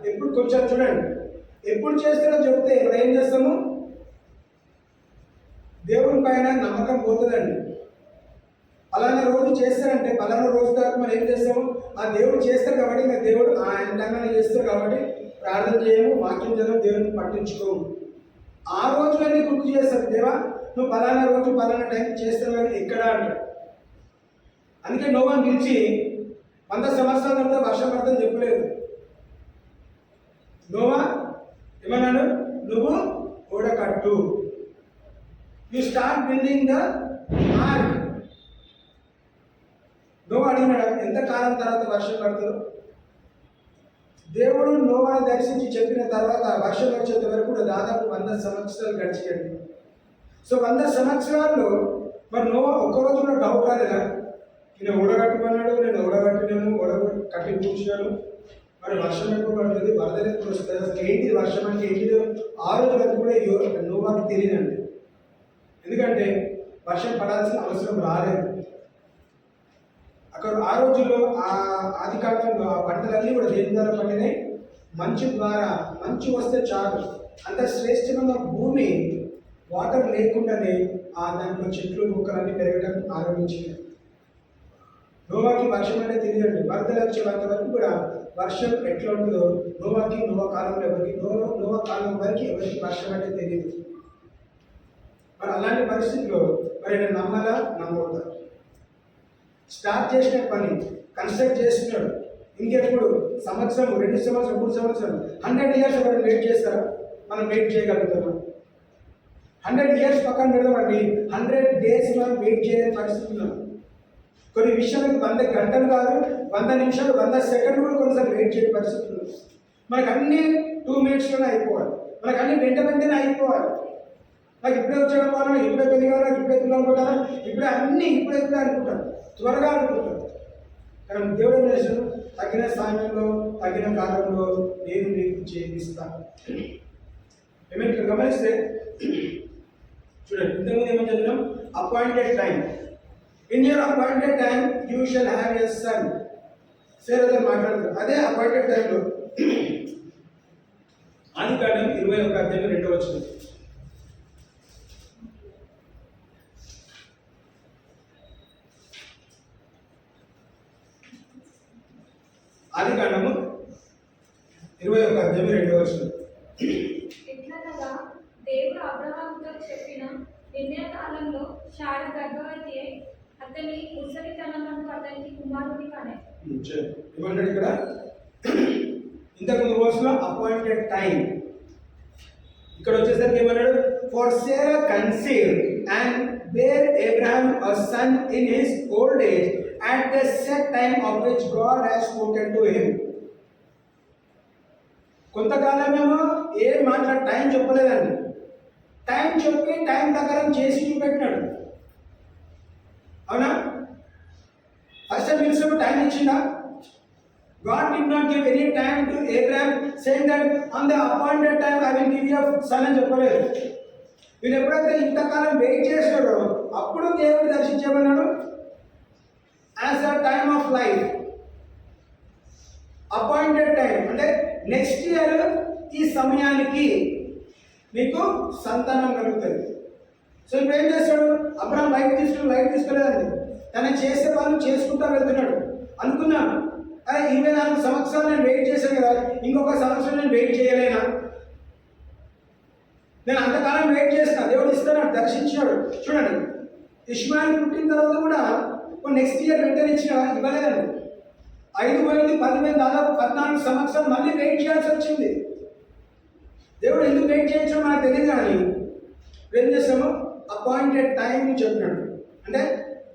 Speaker 2: ఎప్పుడు కొంచెం చూడండి, ఎప్పుడు చేస్తాడో చెబితే ఇప్పుడు ఏం చేస్తాము? దేవుని పైన నమ్మకం పోతుందండి. పలానా రోజు చేస్తారంటే పలానా రోజు దాకా మనం ఏం చేస్తాము? ఆ దేవుడు చేస్తాడు కాబట్టి, ఇంకా దేవుడు ఆయన టైంలో చేస్తాడు కాబట్టి ప్రార్థన చేయము, వాక్యం చదవము, దేవుడిని పట్టించుకోము. ఆ రోజులన్నీ గుర్తు చేస్తాడు. దేవా నువ్వు పలానా రోజు పలానా టైం చేస్తావు కానీ ఎక్కడ అంటాడు. అందుకే నోవాను పిలిచి 100 సంవత్సరాల తర్వాత వర్షం పడతాను చెప్పలేదు. నోవా ఏమన్నాడు? నువ్వు ఓడ కట్టు. You start building the ark. Noah అడిగినాడు, ఎంత కాలం తర్వాత వర్షం పడుతుందో? దేవుడు నోవాను దర్శించి చెప్పిన తర్వాత వర్షం వచ్చేంత వరకు కూడా దాదాపు 100 సంవత్సరాలు గడిచేయండి. సో 100 సంవత్సరాల్లో మరి నోవా ఒక్కరోజు కూడా డౌట్ రాలేదా? నేను ఓడగట్టుకున్నాడు, నేను ఓడగట్టినాను, కట్టి కూర్చున్నాను, మరి వర్షం ఎప్పుడు పడుతుంది, వరదలు ఎప్పుడు వస్తుంది, అసలు ఏంటి వర్షం అంటే ఏంటిదో ఆ రోజు వరకు కూడా నోవాకి తెలియదండి. ఎందుకంటే వర్షం పడాల్సిన అవసరం రాలేదు. అక్కడ ఆ రోజుల్లో ఆది కాలంలో ఆ పంటలన్నీ కూడా దేని ద్వారా పండినాయి? మంచు ద్వారా. మంచు వస్తే చాలు. అంత శ్రేష్టమైన భూమి వాటర్ లేకుండానే దాంట్లో చెట్లు మొక్కలన్నీ పెరగడం ఆరంభించినాయి. నోవాకి వర్షం అంటే తెలియదండి. వరదలు వచ్చేంత వరకు కూడా వర్షం ఎట్లా ఉంటుందో నోవా కాలంలో ఎవరికి నోవా కాలం వరకు ఎవరికి వర్షం అంటే తెలియదు. మరి అలాంటి పరిస్థితుల్లో మరి నేను నమ్మాలా నమ్మవద్దా? స్టార్ట్ చేసిన పని కన్స్ట్రక్ట్ చేస్తున్నాడు. ఇంకెప్పుడు సంవత్సరం, 2 సంవత్సరం, 3 సంవత్సరాలు, 100 ఇయర్స్ ఎవరైనా వెయిట్ చేస్తారా? మనం వెయిట్ చేయగలుగుతామా? 100 ఇయర్స్ పక్కన పెడదామండి, 100 డేస్ మనం వెయిట్ చేయలేని పరిస్థితి ఉన్నాం. కొన్ని విషయాలకు 100 గంటలు కాదు, 100 నిమిషాలు, 100 సెకండ్లు కూడా కొన్నిసార్లు వెయిట్ చేయని పరిస్థితి ఉంది. మనకు అన్నీ 2 మినిట్స్లోనే అయిపోవాలి, మనకు అన్నీ వెంటనే అయిపోవాలి. నాకు ఇప్పుడే వచ్చేయడం కావాలి, నాకు ఇప్పుడే పెళ్లి కావాలి, నాకు ఇప్పుడే పిల్లలు కొట్టాలి, ఇప్పుడే అన్నీ ఇప్పుడే అనుకుంటాను, త్వరగా అనుకుంటాను. కానీ దేవుడు ఏం చేశాడు? తగిన సమయంలో తగిన కాలంలో నేను నీకు చేయిస్తాను. ఏమైనా గమనిస్తే చూడండి, ఇంతకుముందు ఏమని చదివినాం? Appointed time. In your appointed time you shall have a son. సేరతో మాట్లాడుతారు. అదే అపాయింటెడ్ టైంలో ఆదికాండం 21:2 ఆదికాండము 21:2.
Speaker 3: ఎట్లనగా దేవుడు అబ్రహాముతో చెప్పిన నిర్ణయ కాలంలో శారా గర్భవతి అయి అతని ముసలితనం అంటూ అతనికి కుమారుని కనే.
Speaker 2: ఏమంటాడు ఇక్కడ ఇంతకుముందు వర్స్లో అపాయింటెడ్ టైం, ఇక్కడ వచ్చేసరికి ఏమన్నాడు for Sarah conceived and bear Abraham a son in his old age at the set time of which God has spoken to him. కొంతకాలమేమో ఏ మాట్లా టైం చెప్పలేదండి, టైం చెప్పి టైం ప్రకారం చేసి చూపెట్టినాడు. అవునా? ఫస్ట్ పిలిచినప్పుడు టైం ఇచ్చిందా? God did not give any time to Abraham saying that on the appointed time I will give you a son అని చెప్పలేదు. వీళ్ళు ఎప్పుడైతే ఇంతకాలం వెయిట్ చేశాడో అప్పుడు దేవుడు దర్శించమన్నాడు as a time of life. Appointed time అంటే నెక్స్ట్ ఇయర్ ఈ సమయానికి మీకు సంతానం కలుగుతుంది. సో ఇప్పుడు ఏం చేస్తాడు అబ్రహాం? లైట్ తీసుకోలేదండి, తన చేసే పనులు చేసుకుంటా వెళ్తున్నాడు. అనుకున్నాను 24 సంవత్సరాలు నేను వెయిట్ చేశాను కదా, ఇంకొక సంవత్సరం నేను వెయిట్ చేయలేనా? నేను అంతకాలం వెయిట్ చేసిన, దేవుడు ఇస్తున్నాడు, దర్శించాడు. చూడండి, ఇష్మాయిల్ పుట్టిన తర్వాత కూడా నెక్స్ట్ ఇయర్ వెంటనే ఇవ్వలేదండి. 5 పోయింది 10 పోయింది, దాదాపు 14 సంవత్సరాలు మళ్ళీ వెయిట్ చేయాల్సి వచ్చింది. దేవుడు ఎందుకు వెయిట్ చేయించాడో మనకు తెలియదు, కానీ ఏం చేస్తాము అపాయింటెడ్ టైం చెప్పినాడు. అంటే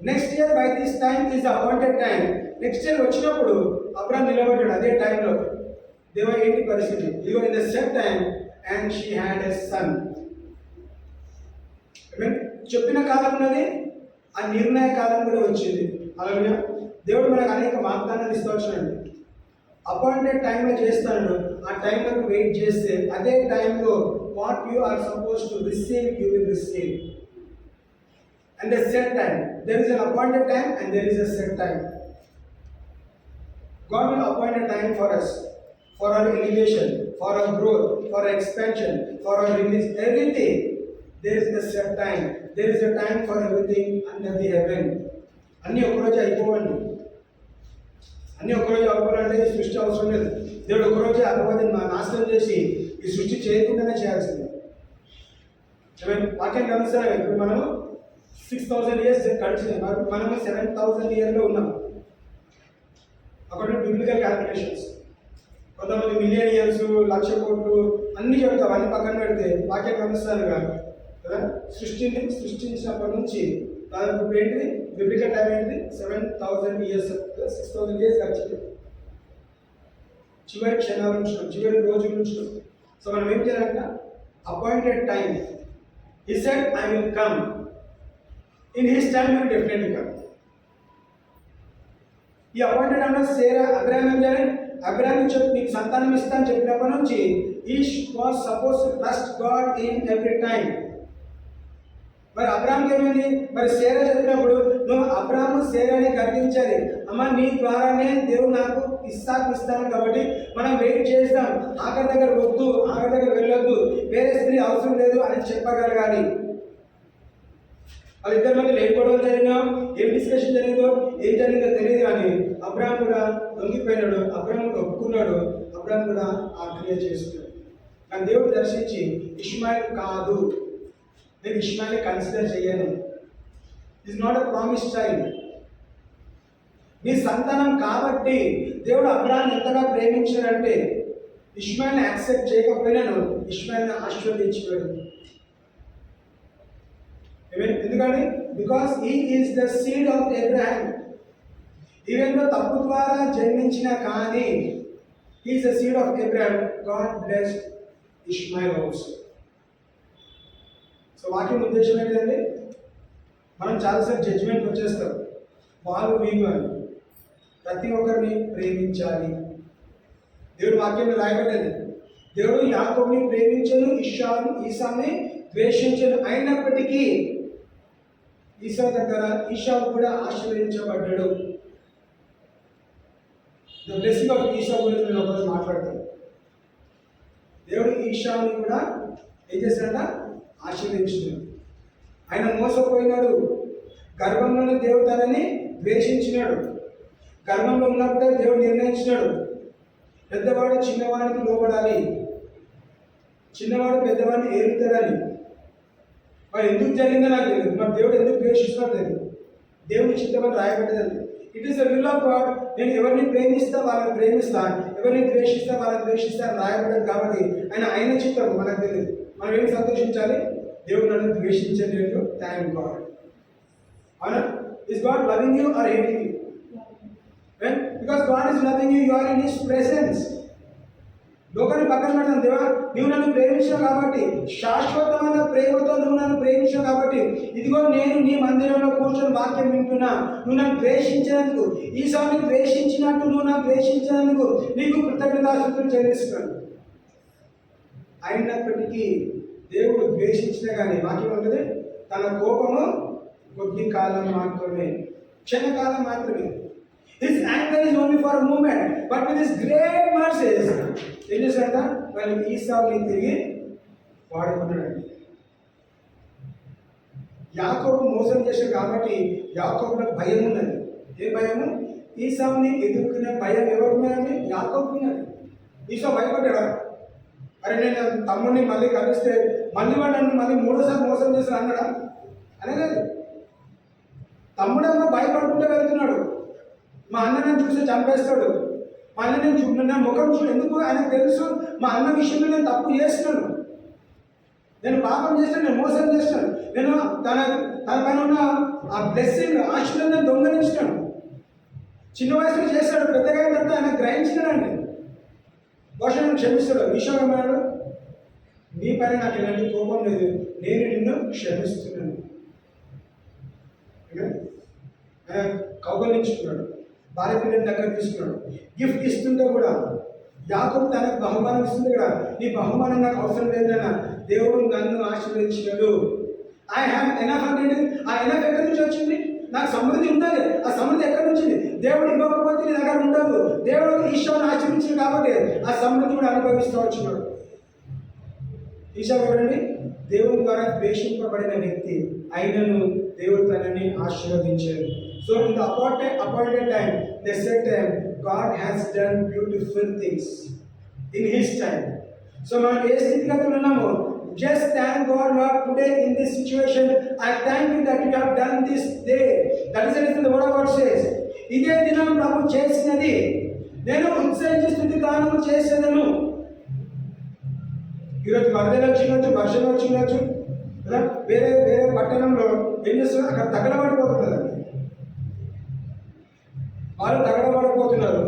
Speaker 2: next year by this time is appointed time. Next year వచ్చినప్పుడు అబ్రహాం నిలబడ్డాడు అదే టైంలో. దేవా ఏంటి పరిస్థితి? ఇదిగో in the set time and she had a son. చెప్పిన కాలం ఉన్నది, ఆ నిర్ణయ కాలం కూడా వచ్చింది. అలాగే దేవుడు మనకు అనేక వాగ్దానాలు ఇస్తూ వచ్చినాడు. అపాయింటెడ్ టైంలో చేస్తాడు, ఆ టైంలో వెయిట్ చేస్తే అదే టైంలో what you are suppose to receive you will receive. And a set time. There is an appointed time and there is a set time. God will appoint a time for us, for our elevation, for our growth, for our expansion, for our release, everything. There is a set time. There is a time for everything under the heaven. అన్నీ ఒకరోజు అయిపోవండి. అన్నీ ఒకరోజు అయిపోవాలంటే ఈ సృష్టి అవసరం లేదు. దేవుడు ఒకరోజు అపవాదిని నాశనం చేసి ఈ సృష్టి చేయకుండానే చేయాల్సింది. వాక్యం గమనిస్తారా? ఇప్పుడు మనము 6000 years గడిచింది, మనము 7000 yearలో ఉన్నాం అకార్డింగ్ టు బిబ్లికల్ క్యాల్కులేషన్స్. కొంతమంది మిలియన్ ఇయర్స్, 1,00,000 కోట్లు అన్నీ చెప్తాం. అన్ని పక్కన పెడితే వాక్యం గమనిస్తారు కదా, సృష్టించినప్పటి నుంచి దాదాపు ఏంటిది బిబ్లికల్ టైం ఏంటిది 7000 years, 6000 years గడిచింది. చివరి క్షణాల నుంచి, చివరి రోజుల నుంచి. సో మనం ఏం చేయాలంట? Appointed time. He said, I will come. In his time he will definitely come. ఈ అపాయింటెడ్ టైంలో సేరా అబ్రహాం ఏం చేయాలి? అబ్రహాం చెప్పి నీకు సంతానం ఇస్తాను చెప్పినప్పటి నుంచి he was supposed to trust God in every time. మరి అబ్రహాంకి ఏమైంది? మరి సేరా చెప్పినప్పుడు నువ్వు అబ్రహాము సేరాని గర్తించాలి. అమ్మ నీ ద్వారానే దేవుడు నాకు ఇస్సాకు ఇస్తాను కాబట్టి మనం వెయిట్ చేస్తాం. ఆఖరి దగ్గర వద్దు, ఆఖరి దగ్గర వెళ్ళొద్దు, వేరే స్త్రీ అవసరం లేదు అని చెప్పగలగాలి. వాళ్ళిద్దరి మధ్య లేకపోవడం జరిగినా, ఏం డిస్కషన్ జరిగిందో ఏం జరిగిందో తెలియదు, కానీ అబ్రహాం కూడా లొంగిపోయినాడు, అబ్రహాం కూడా ఒప్పుకున్నాడు, అబ్రహాం కూడా ఆ క్రియ చేస్తున్నాడు. కానీ దేవుడు దర్శించి ఇష్మాయిల్ కాదు, నేను ఇష్మాయిల్ని కన్సిడర్ చేయను, is not a promise child. నీ సంతానం కాబట్టి దేవుడు అబ్రహాంని ఎంతగా ప్రేమించాడంటే ఇష్మాయిల్ని యాక్సెప్ట్ చేయకపోయినాను, ఇష్మాయిల్ని ఆశీర్వదించాడు. ఎందుకంటే because he is the seed of Abraham. Even though తప్పు ద్వారా జన్మించిన కానీ he is the seed of Abraham. God blessed Ishmael also. So వాక్యం ఉద్దేశం ఏంటంటే మనం చాలాసార్లు జడ్జిమెంట్ వచ్చేస్తాం, వాళ్ళు వీళ్ళు అని. ప్రతి ఒక్కరిని ప్రేమించాలి. దేవుడు వాక్యంలో రాయబడ్డది, దేవుడు యాకోబుని ప్రేమించను, ఈసాని ద్వేషించను. అయినప్పటికీ ఈసా దగ్గర ఈసావు కూడా ఆశీర్వదించబడ్డాడు. ద బ్లెస్సింగ్ ఆఫ్ ఈసా గురించి నేను ఒకరోజు మాట్లాడతాను. దేవుడు ఈసాని కూడా ఏం చేశాడ? ఆశీర్వదించినాడు. ఆయన మోసపోయినాడు. గర్భంలోనే దేవుడు తనని ద్వేషించినాడు. గర్భంలో ఉన్నప్పుడే దేవుడు నిర్ణయించినాడు, పెద్దవాడు చిన్నవాడికి లోపడాలి, చిన్నవాడు పెద్దవాడిని ఏలుతాడని. మరి ఎందుకు జరిగిందో నాకు తెలియదు, మరి దేవుడు ఎందుకు ద్వేషిస్తున్నాడో తెలియదు. దేవుని చిత్తమని రాయబడ్డదండి. It is the will of God. నేను ఎవరిని ప్రేమిస్తా వాళ్ళని ప్రేమిస్తా, ఎవరిని ద్వేషిస్తా వాళ్ళని ద్వేషిస్తా అని రాయబడ్డది. కాబట్టి ఆయన చిత్తం మనకు తెలియదు. మనం ఏమి సంతోషించాలి? దేవుడు నన్ను ద్వేషించలేదు, థ్యాంక్ గాడ్. అవునా? Is God loving you or hating you? Because God is loving you, you are in his presence. లోకాన్ని పక్కన పెడతాను. దేవా నువ్వు నన్ను ప్రేమించావు కాబట్టి, శాశ్వతమైన ప్రేమతో నువ్వు నన్ను ప్రేమించావు కాబట్టి, ఇదిగో నేను నీ మందిరంలో కూర్చొని వాక్యం వింటున్నా. నువ్వు నన్ను ద్వేషించినందుకు, ఈసారి ద్వేషించినట్టు నువ్వు నన్ను ద్వేషించినందుకు నీకు కృతజ్ఞతాస్తుతులు చెల్లిస్తున్నాను. అయినప్పటికీ దేవుడు ద్వేషించినా కానీ వాక్యం ఉంటుంది, తన కోపము కొద్ది కాలం మాత్రమే, క్షణకాలం మాత్రమే. His anger is only for a moment, but with his great mercies, ఏం చేశాడంట? వాళ్ళు ఈసావుని తిరిగి వాడుకున్నాడండి. యాకోబు మోసం చేశాడు కాబట్టి యాకోబులకు భయం ఉన్నది. ఏ భయము? ఈసావుని ఎదుర్కొనే భయం ఎవరున్నాయండి? యాకోబుకున్నది. ఈసావు భయపడ్డాడా? అరే నేను తమ్ముడిని మళ్ళీ కలిస్తే మళ్ళీ వాడు నన్ను మళ్ళీ మూడోసారి మోసం చేశాడు అన్నాడా? అనలేదు. తమ్ముడేమో భయపడుకుంటూ వెళ్తున్నాడు. మా అన్న నన్ను చూసి చంపేస్తాడు, మా అన్న నేను నా ముఖం చూడు. ఎందుకు? ఆయనకు తెలుసు మా అన్న విషయంలో నేను తప్పు చేస్తున్నాను, నేను పాపం చేస్తాను, నేను మోసం చేస్తాను, నేను తన పైన ఉన్న ఆ బ్లెస్సింగ్ ఆశలను నేను దొంగలించినాను. చిన్న వయసులో చేస్తాడు, పెద్దగా అయిన తర్వాత ఆయన గ్రహించినాడండి. బహుశా నన్ను క్షమిస్తాడు. విషయం ఏమన్నాడు? నీ పైన నాకు ఎలాంటి కోపం లేదు, నేను నిన్ను క్షమిస్తున్నాను. కౌగలించుకున్నాడు, భార్య పిల్లల దగ్గర తీసుకున్నాడు. గిఫ్ట్ ఇస్తుంటే కూడా యాకోబు తనకు బహుమానం ఇస్తుంది కూడా, నీ బహుమానం నాకు అవసరం లేదన్నా, దేవుడు నన్ను ఆశీర్వదించినాడు. ఐ హ్యావ్ ఎనఫ్ అంటే ఆ ఎనఫ్ ఎక్కడి నుంచి వచ్చింది? నాకు సమృద్ధి ఉండాలి. ఆ సమృద్ధి ఎక్కడి నుంచి? దేవుడు ఇవ్వకపోతే నీ దగ్గర ఉండదు. దేవుడు ఈశ్వరుని ఆచరించింది కాబట్టి ఆ సమృద్ధి కూడా అనుభవిస్తూ వచ్చినాడు. ఈశా చూడండి, దేవుని ద్వారా ద్వేషింపబడిన వ్యక్తి అయినను దేవుడు తనని ఆశీర్వదించాడు. So in the appointed time, they said time, God has done beautiful things in His time. So మనం ఏ స్థితిగతులు ఉన్నామో, just thank God, Lord, today in this situation, I thank you that you have done this day. That is the reason the word of God says, ఇదే దినం ప్రభు చేసినది నేను ఉత్సహించి స్థుతి గానము చేసేదను. ఈరోజు వరదలు వచ్చినచ్చు, వర్షం వచ్చినచ్చు కదా, వేరే వేరే పట్టణంలో ఏం చేస్తున్నారు? అక్కడ తగలబడిపోతున్నారు. వాళ్ళు తగలబడిపోతున్నారు,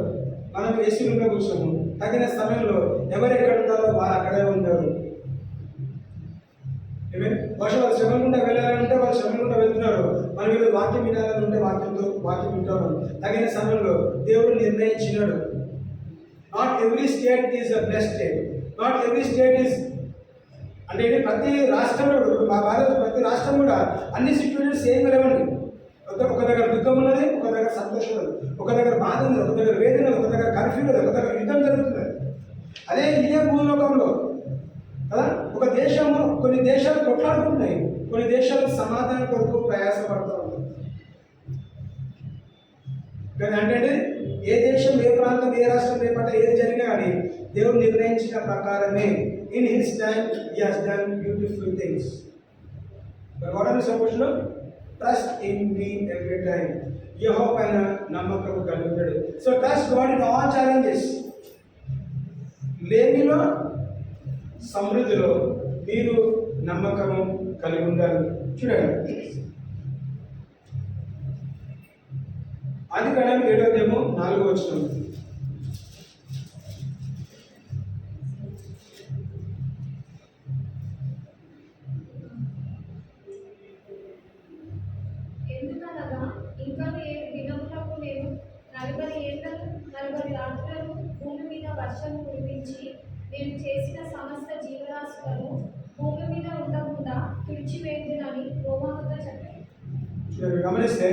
Speaker 2: మనం ఏసీ రూమ్లో కూర్చోము. తగిన సమయంలో ఎవరు ఎక్కడ ఉంటారో వారు అక్కడే ఉంటారు. బహుశా వాళ్ళు శ్రమ గుండా వెళ్ళాలంటే వాళ్ళు శ్రమ గుండా వెళ్తున్నారు. మనం వీళ్ళు వాక్యం వినాలంటే వాక్యం వింటారు. తగిన సమయంలో దేవుడు నిర్ణయించినాడు. Not every state is a blessed state. Not every state is అంటే ప్రతి రాష్ట్రంలో మా భారత ప్రతి రాష్ట్రం కూడా అన్ని సిచ్యువేషన్స్ సేమ్ లేవండి. ఒక దగ్గర దుఃఖం ఉన్నది, ఒక దగ్గర సంతోషం ఉన్నది, ఒక దగ్గర బాధ ఉంది, ఒక దగ్గర వేదన, ఒక దగ్గర కర్ఫ్యూ ఉన్నది, ఒక దగ్గర యుద్ధం జరుగుతున్నది. అదే ఇదే భూలోకంలో కదా, ఒక దేశము కొన్ని దేశాలు కొట్లాడుకుంటున్నాయి, కొన్ని దేశాలు సమాధానం కొరకు ప్రయాసపడుతూ ఉన్నాయి. కానీ అంటే ఏ దేశం, ఏ ప్రాంతం, ఏ రాష్ట్రం, ఏ పంట ఏది జరిగినా కానీ దేవుడు నిర్ణయించిన ప్రకారమే in his time he has done beautiful things. But what are we supposed to trust in me every time. యెహోవా పైన నమ్మకం కలిగి ఉంటాడు. So trust God in all challenges. లేమిలో సమృద్ధిలో మీరు నమ్మకము కలిగి ఉండాలి. చూడండి, ఆదికాండం 7:4
Speaker 3: ఎందుకనగా ఇంకా 7 దినములకు నేను 40 ఏళ్లను 40 రాత్రులను భూమి మీద వర్షం కురిపించి నేను చేసిన సమస్త జీవరాశులను భూమి మీద ఉండకుండా తుడిచివేయుదునని రోమాకుతో చెప్పాను.
Speaker 2: చూడండి, గమనిస్తే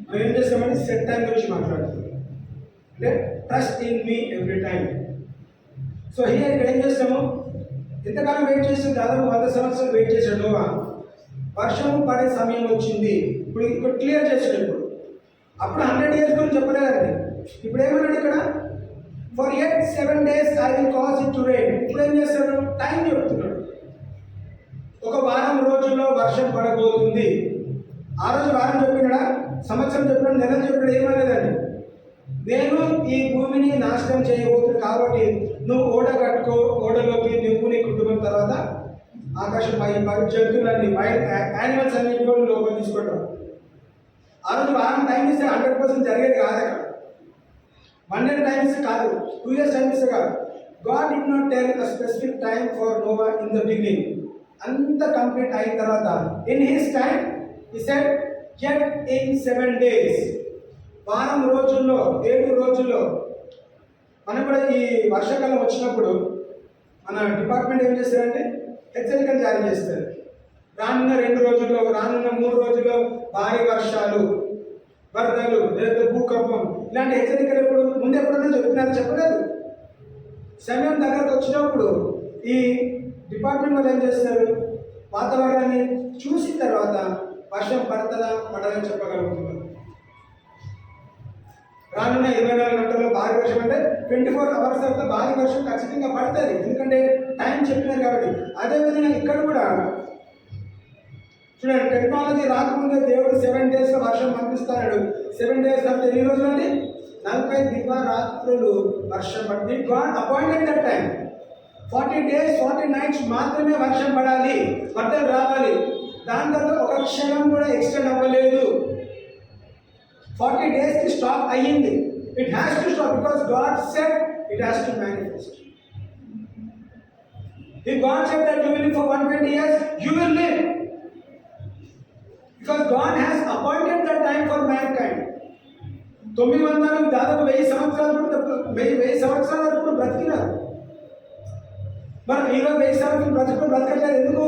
Speaker 2: మనం ఏం చేస్తామంటే సెట్ టైం గురించి మాట్లాడుతున్నాం. అంటే trust in me every time. So here ఇక్కడ ఏం చేస్తాము? ఎంతకాలం వెయిట్ చేస్తాం? దాదాపు 100 సంవత్సరాలు వెయిట్ చేశాడు నోవా. వర్షం పడే సమయం వచ్చింది. ఇప్పుడు క్లియర్ చేశాడు. అప్పుడు 100 years గురించి చెప్పలేదండి. ఇప్పుడు ఏమన్నాడు ఇక్కడ? For yet 7 days I will cause it to rain. ఇప్పుడు ఏం చేస్తాడు? టైం చెప్తున్నాడు. ఒక వారం రోజుల్లో వర్షం పడబోతుంది. ఆ రోజు వారం చెప్పినాడా, సంవత్సరం చెప్పినాడు, నెలలు చెప్పినాడు, ఏమనేదండి? నేను ఈ భూమిని నాశనం చేయబోతుంది కాబట్టి నువ్వు ఓడ కట్టుకో, ఓడలోకి నువ్వు నీ కుటుంబం, తర్వాత ఆకాశం పై జంతువులన్నీ వైల్డ్ యానిమల్స్ అన్నింటి కూడా లోపల తీసుకుంటాం. ఆ రోజు వారం టైం ఇస్తే 100% జరిగేది కాదు. అక్కడ 1 year టైం ఇస్తే కాదు, 2 years టైం ఇస్తే కాదు. God did not tell a specific time for Noah in the beginning. అంత కంప్లీట్ అయిన తర్వాత in his time he said yet in 7 days, వారం రోజుల్లో 7 రోజుల్లో. మనం కూడా ఈ వర్షాకాలం వచ్చినప్పుడు మన డిపార్ట్మెంట్ ఏం చేస్తారంటే హెచ్చరికలు జారీ చేస్తారు. రానున్న 2 రోజుల్లో, రానున్న 3 రోజుల్లో భారీ వర్షాలు, వరదలు లేదా భూకంపం, ఇలాంటి హెచ్చరికలు ఎప్పుడు ముందు ఎప్పుడన్నా చెప్తున్నారు? చెప్పలేదు. సమయం దగ్గరకు వచ్చినప్పుడు ఈ డిపార్ట్మెంట్ వాళ్ళు ఏం చేస్తారు, వాతావరణాన్ని చూసిన తర్వాత వర్షం పడుతుందా పడదని చెప్పగలుగుతున్నారు. రానున్న 24 గంటల్లో భారీ వర్షం అంటే 24 hours తర్వాత భారీ వర్షం ఖచ్చితంగా పడుతుంది, ఎందుకంటే టైం చెప్పినారు కాబట్టి. అదేవిధంగా ఇక్కడ కూడా చూడండి, టెక్నాలజీ రాకముందే దేవుడు 7 days వర్షం పంపిస్తాడు. 7 days అంటే ఎన్ని రోజులు అండి? 40 దివారాత్రులు వర్షం పడుతుంది. God appointed that time. 40 days 40 nights మాత్రమే వర్షం పడాలి, వరదలు రావాలి. దాని తర్వాత ఒక క్షణం కూడా ఎక్స్టెండ్ అవ్వలేదు. 40 days కి స్టాప్ అయ్యింది. It has to stop because God said it has to manifest. If God said that you will live for 120 years, you will live. Because God has appointed that time for mankind. 900 దాదాపు 1000 సంవత్సరాల వరకు బ్రతికినారు. మరి ఈరోజు 1000 సంవత్సరాలు బ్రతకట్లేదు. ఎందుకు?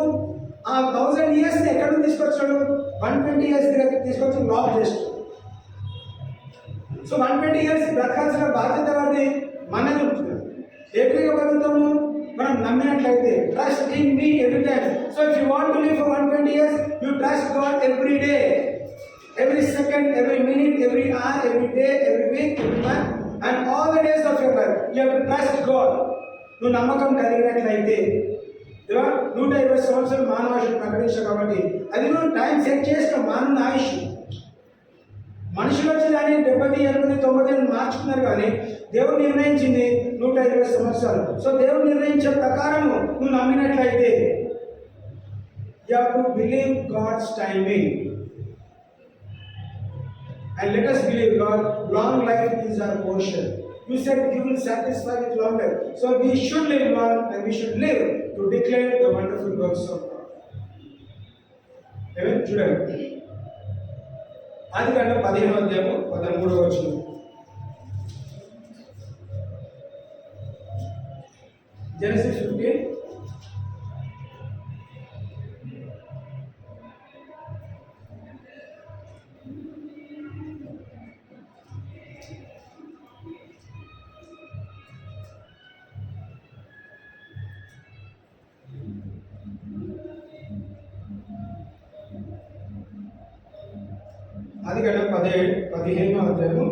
Speaker 2: ఆ 1000 years ఎక్కడ నుంచి తీసుకొచ్చాడు? 120 years తీసుకొచ్చి లాక్ చేస్తాడు. సో 120 years బ్రతకాల్సిన బాధ్యత వారిది మనది ఉంటుంది. ఎక్కడికి బతుకుతాము? మనం నమ్మినట్లయితే. Trust in me every time. So if you want to live for 120 years, you trust God every day, every second, every minute, every hour, every day, every week, every month and all the days of your life you have to trust God. నువ్వు నమ్మకం కలిగినట్లయితే 120 సంవత్సరాలు మానవాయుష్ ప్రకటించావు కాబట్టి అది నువ్వు time set చేసిన మానవ ఆయుష్. మనుషులు వచ్చి దాన్ని 70, 80, 90 మార్చుకున్నారు, కానీ దేవుడు నిర్ణయించింది 120 సంవత్సరాలు. సో దేవుడు నిర్ణయించే ప్రకారము నువ్వు నమ్మినట్లయితే you have to believe God's timing and let us believe God. Long life is our portion. You said you will satisfy with long life. So we should live long and we should live to declare the wonderful works of God. Amen. చూడండి, ఆదికాండం 15:13 Genesis 15. ఆదికాండం 15:13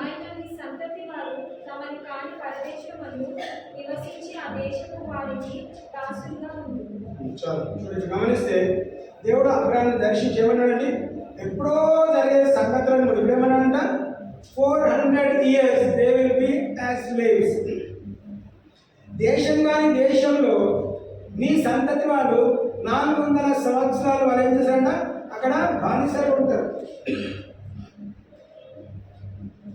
Speaker 3: ఆయన నీ సంతతి వారు తమని కాని పరదేశమందు నివసించి ఆ దేశపు వారికి దాసులుగా ఉండును.
Speaker 2: చాలు. చూడండి, గమనిస్తే దేవుడు అబ్రాహామును దర్శించి ఏమన్నాడండి? ఎప్పుడో జరిగే సంగతులను ఇప్పుడు ఏమన్నాడంట? 400 years they will be as slaves. దేశం కాని దేశంలో నీ సంతతి వాళ్ళు 400 సంవత్సరాలు వాళ్ళు ఏం చేశారంట? అక్కడ బానిసలు ఉంటారు.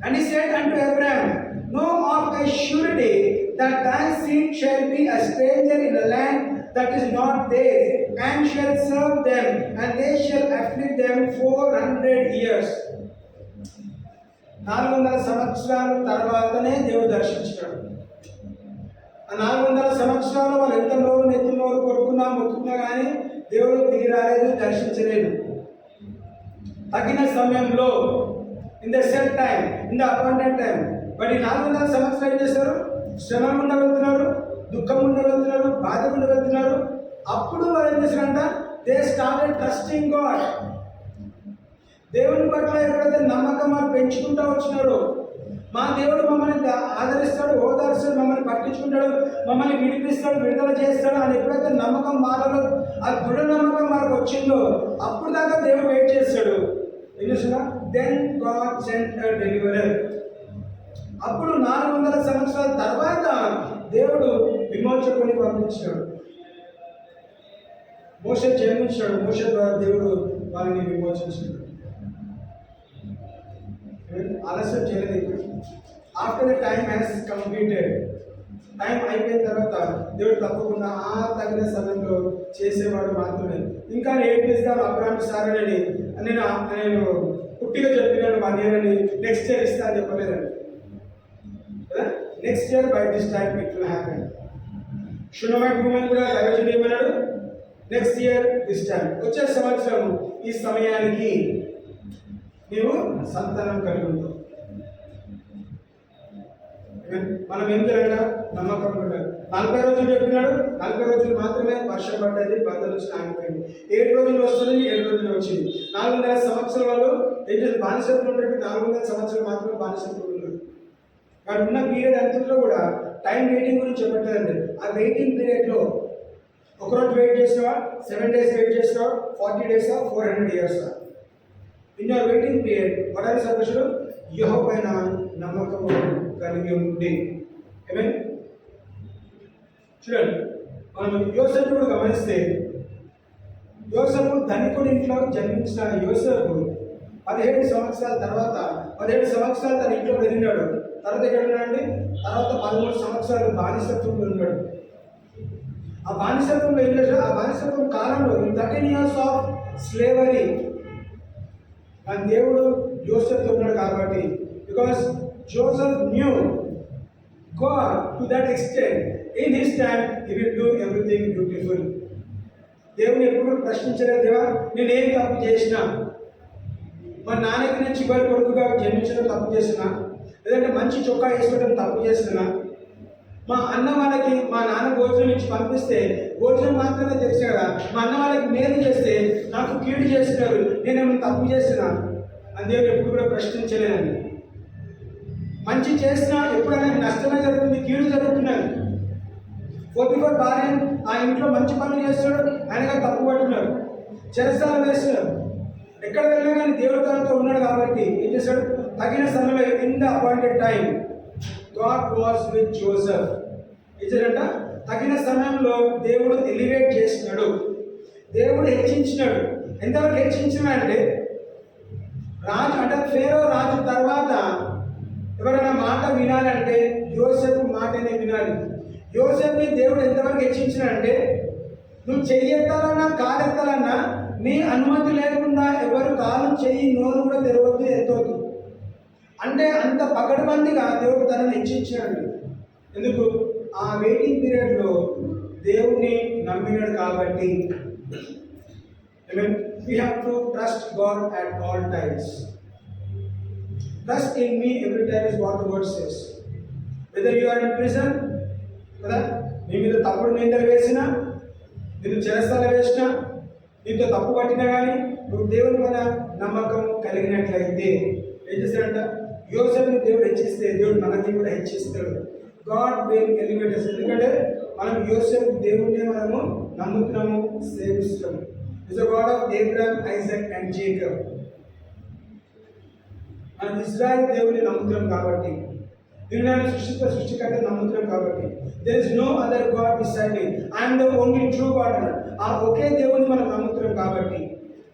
Speaker 2: And he said unto Abraham, know of a surety that thy seed shall be a stranger in a land that is not theirs, and shall serve them, and they shall afflict them 400 years. 400 సంవత్సరాల తర్వాతనే దేవుడు దర్శించాడు. ఆ 400 సంవత్సరాలు వాళ్ళు ఎంత నోరు నెత్తి నోరు కొట్టుకున్నా మొత్తుకున్నా కానీ దేవుడు దిగి రాలేదు, దర్శించలేదు. తగిన సమయంలో, in the set time, in the appointed time. But ఈ 400 సంవత్సరాలు ఏం చేస్తారు? శ్రమ గుండా వెళ్తున్నారు, దుఃఖం గుండా వెళ్తున్నారు, బాధ గుండా వెళ్తున్నారు. అప్పుడు వాళ్ళు ఏం చేశారంట? They started trusting God. దేవుని పట్ల ఎప్పుడైతే నమ్మకం పెంచుకుంటూ వచ్చినారో, మా దేవుడు మమ్మల్ని ఆదరిస్తాడు, ఓదార్స్తాడు, మమ్మల్ని పట్టించుకుంటాడు, మమ్మల్ని విడిపిస్తాడు, విడుదల చేస్తాడు అని ఎప్పుడైతే నమ్మకం మారలో ఆ దృఢ నమ్మకం మనకు వచ్చిందో అప్పుడు దాకా దేవుడు వెయిట్ చేస్తాడు. ఏం చేస్తున్నా? Then God sent a deliverer. అప్పుడు 400 సంవత్సరాల తర్వాత దేవుడు విమోచకుని పంపించాడు. మోషే జన్మించాడు, మోషే ద్వారా దేవుడు వాళ్ళని విమోచించాడు. ఆలస్యం చేయలేదు. After the time has completed, time అయిపోయిన తర్వాత దేవుడు తప్పకుండా ఆ తగిన సమయంలో చేసేవాడు మాత్రమే. ఇంకా ఏపిస్తాను అబ్రాహం సారని నేను పుట్టిగా చెప్పినాను 1 year అని, నెక్స్ట్ ఇయర్ ఇస్తా అని చెప్పలేదండి కదా. Next year by this time it will happen. Shunammite women కూడా దైవజనుడు ఏమన్నాడు? నెక్స్ట్ ఇయర్ దిస్ టైం, వచ్చే సంవత్సరం ఈ సమయానికి నీవు సంతానం కలిగి ఉంటావు. మనం ఏం చేయాలంట? నమ్మకం ఉండాలి. 40 రోజులు చెప్పినాడు, 40 రోజులు మాత్రమే వర్షం పడ్డది, 10 నుంచి ఆగిపోయింది. 7 రోజులు వస్తుంది, 7 రోజులు వచ్చింది. 400 సంవత్సరాలు ఏం చేసి బానిసత్వం ఉంటే 400 సంవత్సరాలు మాత్రమే బానిసత్వం ఉన్నారు. కానీ ఉన్న పీరియడ్ అంతలో కూడా టైం వెయిటింగ్ గురించి చెప్పట్లేదండి. ఆ వెయిటింగ్ పీరియడ్లో ఒకరోజు వెయిట్ చేసినావా, 7 days వెయిట్ చేసినావా, 40 days, 400 years. In your waiting period what are supposed? యెహోవా పైన నమ్మకము కలిగి ఉండి. ఆమేన్. చూడండి, మనం యోసేపును గమనిస్తే, యోసేపు ధనికుడి ఇంట్లో జన్మించిన యోసేపు 17 సంవత్సరాల తర్వాత 17 సంవత్సరాలు తన ఇంట్లో పెరిగినాడు. తర్వాత ఎక్కడ ఉన్నాడండి? తర్వాత 13 సంవత్సరాలు బానిసత్వంలో ఉన్నాడు. ఆ బానిసత్వంలో ఏం చేశాడు? ఆ బానిసత్వం కాలంలో 13 years ఆఫ్ స్లేవరీ మన దేవుడు జోసెఫ్తో ఉన్నాడు కాబట్టి, because Joseph new God to that extent, in his time he will do everything beautiful. దేవుని ఎప్పుడు ప్రశ్నించలేదు, దేవా నేనేం తప్పు చేసినా, మా నాన్నకి నేను చివరి కొడుకుగా జన్మించడం తప్పు చేసినా, లేదంటే మంచి చొక్కా వేసుకోవడం తప్పు చేస్తున్నా, మా అన్న వాళ్ళకి మా నాన్న భోజనం ఇచ్చి పంపిస్తే భోజనం మాత్రమే తెలుసు కదా, మా అన్న వాళ్ళకి మేలు చేస్తే నాకు కీడు చేస్తున్నారు, నేనేమైనా తప్పు చేస్తున్నా అని దేవుడు ఎప్పుడు కూడా ప్రశ్నించలేదండి. మంచి చేసినా ఎప్పుడైనా నష్టమే జరుగుతుంది, కీడు జరుగుతున్నది. పోతిఫర్ భార్య ఆ ఇంట్లో మంచి పనులు చేస్తాడు, ఆయనగా తప్పు పట్టున్నారు, చెరసాల వేస్తున్నారు. ఎక్కడ వెళ్ళినా కానీ దేవుడు తనతో ఉన్నాడు కాబట్టి ఏం చేశాడు? తగిన సమయంలో in the appointed time God was with Joseph. ఇచ్చాడంట. తగిన సమయంలో దేవుడు ఎలివేట్ చేసినాడు, దేవుడు హెచ్చించినాడు. ఎంతవరకు హెచ్చించినాడంటే, రాజు అంటే ఫేరో రాజు తర్వాత ఎవరైనా మాట వినాలంటే యోసేపు మాటనే వినాలి. యోసేపుని దేవుడు ఎంతవరకు హెచ్చించినాడంటే, నువ్వు చెయ్యెత్తాలన్నా కాలెత్తాలన్నా నీ అనుమతి లేకుండా ఎవరు కాలు చెయ్యి నోరు కూడా తెరవద్దు, ఎత్తవద్దు అంటే అంత పగడబందిగా దేవుడు తనని హెచ్చించాడు. ఎందుకు? ఆ వెయిటింగ్ పీరియడ్లో దేవుణ్ణి నమ్మినాడు కాబట్టి. We have to trust God at all times. Trust in me every time is what the word says. Whether you are in prison, కదా, నీ మీద తప్పుడు నిందలు వేసినా, నేను చెరసాల వేసినా, నీతో తప్పు పట్టినా కానీ నువ్వు దేవుని మీద నమ్మకం కలిగినట్లయితే ఏం చేస్తాడంట? యోసేపుని దేవుడు హెచ్చిస్తే దేవుడు మనల్ని కూడా హెచ్చిస్తాడు. God will elevate us. ఎందుకంటే మనం యోసేపు దేవుడిని మనము నమ్ముతున్నాము, సేవిస్తాము. Is the God of Abraham, Isaac and Jacob. మనం ఇజ్రాయెల్ దేవుని నమ్ముతున్నాం కాబట్టి, దునియాను సృష్టికర్త నమ్ముతున్నాం కాబట్టి, there is no other God beside me, I'm the only true God అన్నాడు. ఆ ఒకే దేవుని మనం నమ్ముతున్నాం కాబట్టి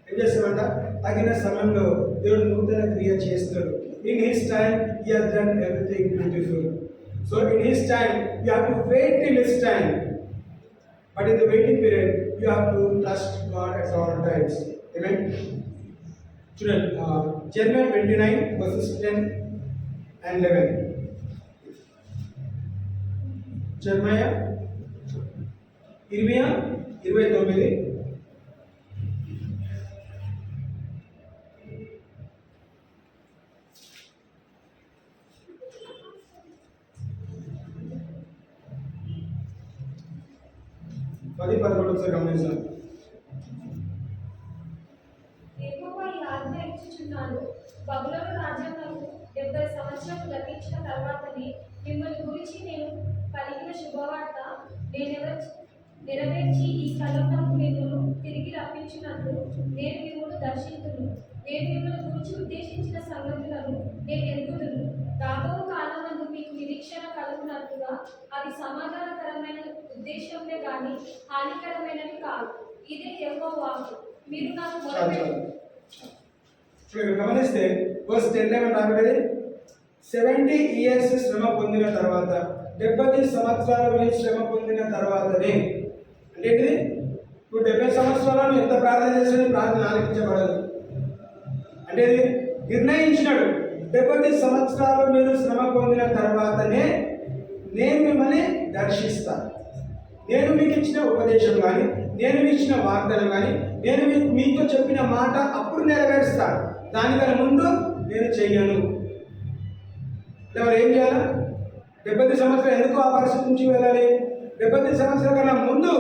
Speaker 2: ఏం చేస్తామంట? తగిన సమయంలో దేవుడు నూతన క్రియ చేస్తాడు. In his time, he has done everything beautiful. So in his time, you have to wait till his time. But in the waiting period, you have to trust God at all times. Amen. Children, Jeremiah 29 verses 10 and 11. Jeremiah 29. 10-11 ఒకసారి గమనించాలి.
Speaker 3: యెహోవా ఈ ఆజ్ఞ ఇచ్చుచున్నాడు, బబులోను రాజ్యమునకు 70 సంవత్సరం గతించిన తర్వాతనే మిమ్మల్ని గురించి నేను పలికిన శుభవార్త నెరవేర్చి ఈ స్థలంలో మిమ్మల్ని తిరిగి రప్పించినట్లు నేను మిమ్మల్ని దర్శించును. నేను మిమ్మల్ని గురించి ఉద్దేశించిన సంగతులను నేను ఎరుగుదును. రాబో కాలమందు మీకు నిరీక్షణ కలుగునట్లుగా అది సమాధానకరమైన ఉద్దేశంలో కానీ హానికరమైనది కాదు. ఇదే యెహోవా మీరు నాకు
Speaker 2: ఇప్పుడు గమనిస్తే వర్స్ 10 ఏమని రాబడింది? 70 ఇయర్స్ శ్రమ పొందిన తర్వాత, 70 సంవత్సరాలు మీరు శ్రమ పొందిన తర్వాతనే అంటే ఏంటిది? ఇప్పుడు 70 సంవత్సరాలను ఎంత ప్రార్థన చేసినా ప్రార్థన ఆలకించబడదు. అంటే నిర్ణయించినాడు 70 సంవత్సరాలు మీరు శ్రమ పొందిన తర్వాతనే నేను మిమ్మల్ని దర్శిస్తాను. నేను మీకు ఇచ్చిన ఉపదేశం కానీ, నేను మీకు ఇచ్చిన వాగ్దానం కానీ, నేను మీతో చెప్పిన మాట అప్పుడు నెరవేరుస్తాను. దానికన్నా ముందు నేను చెయ్యను. ఎవరు ఏం చేయాలి? 70 సంవత్సరాలు ఎందుకు ఆ పరిస్థితి నుంచి వెళ్ళాలి? 70 సంవత్సరాల కన్నా ముందు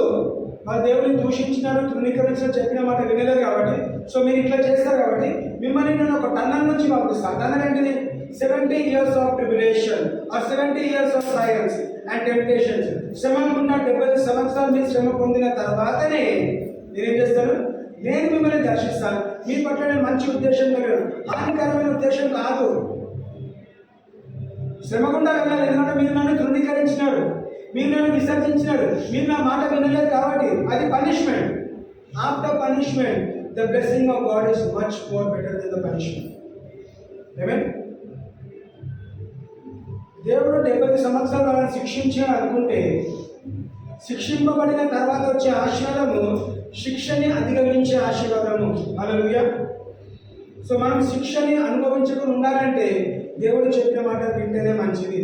Speaker 2: వాళ్ళు దేవుడిని దూషించినారు, తృణీకరించారు, చెప్పిన మాట వినలేదు కాబట్టి, సో మీరు ఇట్లా చేస్తారు కాబట్టి మిమ్మల్ని నేను ఒక టన్నల్ నుంచి పంపిస్తాను. టన్నల్ ఏంటిది? 70 years of tribulation or 70 years of trials and temptations. శ్రమకున్న 70 సంవత్సరాలు మీరు శ్రమ పొందిన తర్వాతనే నేనేం చేస్తాను? నేను మిమ్మల్ని దర్శిస్తాను. మీ పట్ల నేను మంచి ఉద్దేశం కలిగాను, హానికరమైన ఉద్దేశం కాదు. శ్రమకుండా వెళ్ళాలి, ఎందుకంటే మీరు నన్ను తృణీకరించినారు, మీరు నన్ను విసర్జించినారు, మీరు నా మాట వినలేదు కాబట్టి అది punishment. After punishment the blessing of God is much more better than the punishment. Amen. దేవుడు 70 సంవత్సరాలు వాళ్ళని శిక్షించాలని అనుకుంటే, శిక్షింపబడిన తర్వాత వచ్చే ఆశీర్వాదము శిక్షని అధిగమించే ఆశీర్వాదము. హల్లెలూయా. సో మనం శిక్షని అనుభవించకుండా ఉండాలంటే దేవుడు చెప్పిన మాట వింటేనే మంచిది.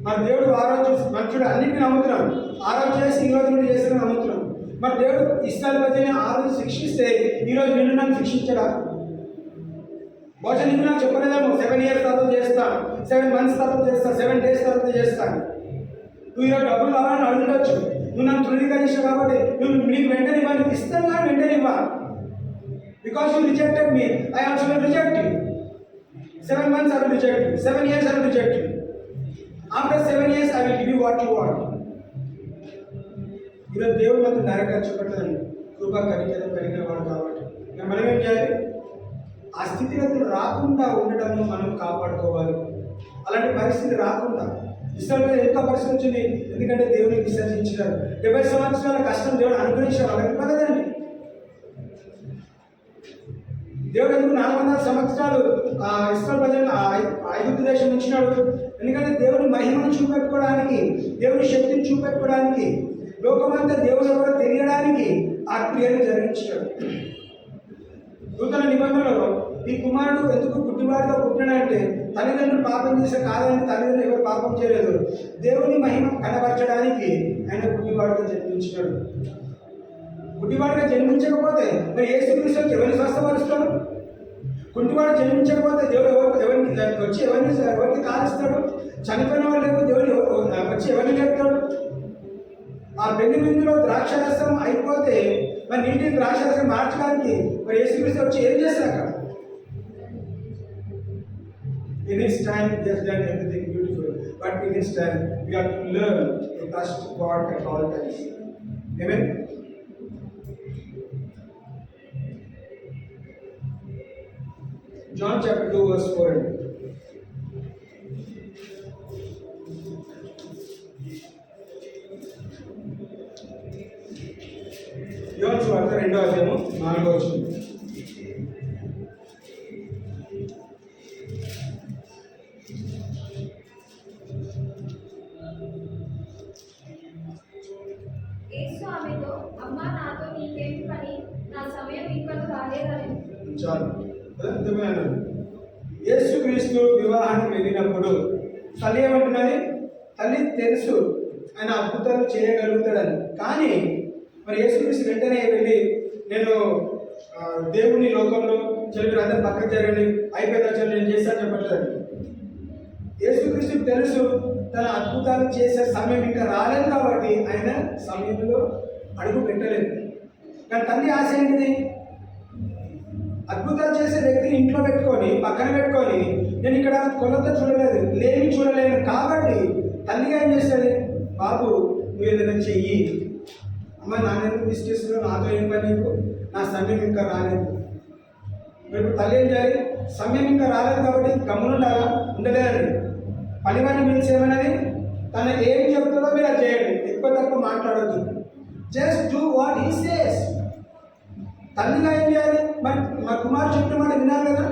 Speaker 2: మరి దేవుడు ఆ రోజు మనుషుడు అన్నింటినీ నమ్ముతున్నాడు, ఆ రోజు చేసి ఈ రోజు నువ్వు చేసిన నమ్ముతున్నాడు. మరి దేవుడు ఇస్రాయేలు ప్రజల్ని ఆ రోజు శిక్షిస్తే ఈరోజు నిన్ను నన్ను శిక్షించడా? బహుశా నిన్ను నాకు చెప్పలేదేమో 7 years తర్వాత చేస్తాను, 7 months తర్వాత చేస్తాను, 7 days తర్వాత చేస్తాను. నువ్వు ఈరోజు డబ్బులు కావాలని అడుగుండొచ్చు, నువ్వు నన్ను తృణీకరించావు కాబట్టి నువ్వు నీకు వెంటనే ఇవ్వాలి, ఇస్తాను కానీ వెంటనే ఇవ్వాలి. Because you rejected me, I also will reject you. 7 months I will reject you, 7 years I will reject you. After 7 years I will give you what you want. ఈరోజు దేవుడు మాత్రం డైరెక్ట్గా చెప్పట్లేదండి, కృపా కనికరం కలిగిన వాడు కాబట్టి మనం ఏం చేయాలి? ఆ స్థితిగతులు రాకుండా ఉండటము మనం కాపాడుకోవాలి. అలాంటి పరిస్థితి రాకుండా ఇస్రాయేలు ఎంత పరిస్థితి వచ్చింది? ఎందుకంటే దేవుని విసర్జించినారు. 70 సంవత్సరాల కష్టం దేవుడు అనుగ్రహించిన వాళ్ళకి పడదండి. దేవుడు ఎందుకు 400 సంవత్సరాలు ఇస్రాయేలు ప్రజలను ఐగుప్తు దేశం ఉంచినాడు? ఎందుకంటే దేవుని మహిమను చూపెట్టుకోవడానికి, దేవుని శక్తిని చూపెట్టుకోవడానికి, లోకమంతా దేవుడు ఎవరో తెలియడానికి ఆ క్రియను జరిగించాడు. నూతన నిబంధనలో ఈ కుమారుడు ఎందుకు గుడ్డివాడిగా పుట్టినాడంటే, తల్లిదండ్రులు పాపం చేసే కాదని తల్లిదండ్రులు ఎవరు పాపం చేయలేదు, దేవుని మహిమ కనబరచడానికి ఆయన గుడ్డివాడిగా జన్మించినాడు. గుడ్డివాడిగా జన్మించకపోతే మరి యేసుక్రీస్తుకి ఎవరిని స్వస్థపరుస్తాడు? గుడ్డివాడు జన్మించకపోతే దేవుడు ఎవరిని వచ్చి ఎవరికి కాలుస్తాడు? చనిపోయిన వాళ్ళు లేకపోతే దేవుడు వచ్చి ఎవరిని లేపుతాడు? ఆ బిందులో ద్రాక్షరసం అయిపోతే మరి నీటిని ద్రాక్షరసం మార్చడానికి మరి యేసుక్రీస్తు వచ్చి ఏం చేస్తారు అక్కడ? In his time he has done everything beautiful, but in his time we have to learn to trust God at all times. Amen. John chapter 2 verse 4. యోహాను సువార్త 2వ అధ్యాయము 4వ వచనం.
Speaker 3: యేసు ఆమెతో, అమ్మా, నాతో నీకేంటి పని? నా సమయం ఇంకా రాలేదని.
Speaker 2: చాలు. యేసుక్రీస్తు వివాహానికి వెళ్ళినప్పుడు తల్లి ఏమంటున్నది? తల్లి తెలుసు ఆయన అద్భుతాలు చేయగలుగుతాడని. కానీ మరి యేసుక్రీస్తు వెంటనే వెళ్ళి నేను దేవుని లోకంలో చెల్లి అందరూ పక్కకు జరగండి, అయిపోయిన చెల్లి నేను చేస్తాను చెప్పట్లేదండి. యేసుక్రీస్తుకు తెలుసు తన అద్భుతాలు చేసే సమయం ఇంకా రాలేదు కాబట్టి ఆయన సమయంలో అడుగు పెట్టలేదు. కానీ తల్లి ఆశ ఏంటిది? అద్భుతాలు చేసే వ్యక్తిని ఇంట్లో పెట్టుకొని పక్కన పెట్టుకొని నేను ఇక్కడ కొలత చూడలేదు, లేమి చూడలేను కాబట్టి తల్లిగా ఏం చేస్తుంది, బాబు నువ్వు ఏదైనా చెయ్యి, అమ్మ నాన్నెందుకు మిస్టేక్స్లో నాతో ఏం పని నీకు, నా సమయం ఇంకా రాలేదు. మీరు తల్లి ఏం చేయాలి, సమయం ఇంకా రాలేదు కాబట్టి గమ్మునుండాలా, ఉండలేదండి. పని వాడిని పిలిచి ఏమన్నది, తను ఏం చెప్తుందో మీరు అది చేయండి, ఎక్కువ తక్కువ మాట్లాడొద్దు. Just do what he says. తల్లిగా ఏం చేయాలి, మరి మా కుమారు చెప్పిన మాట వినాలి కదా.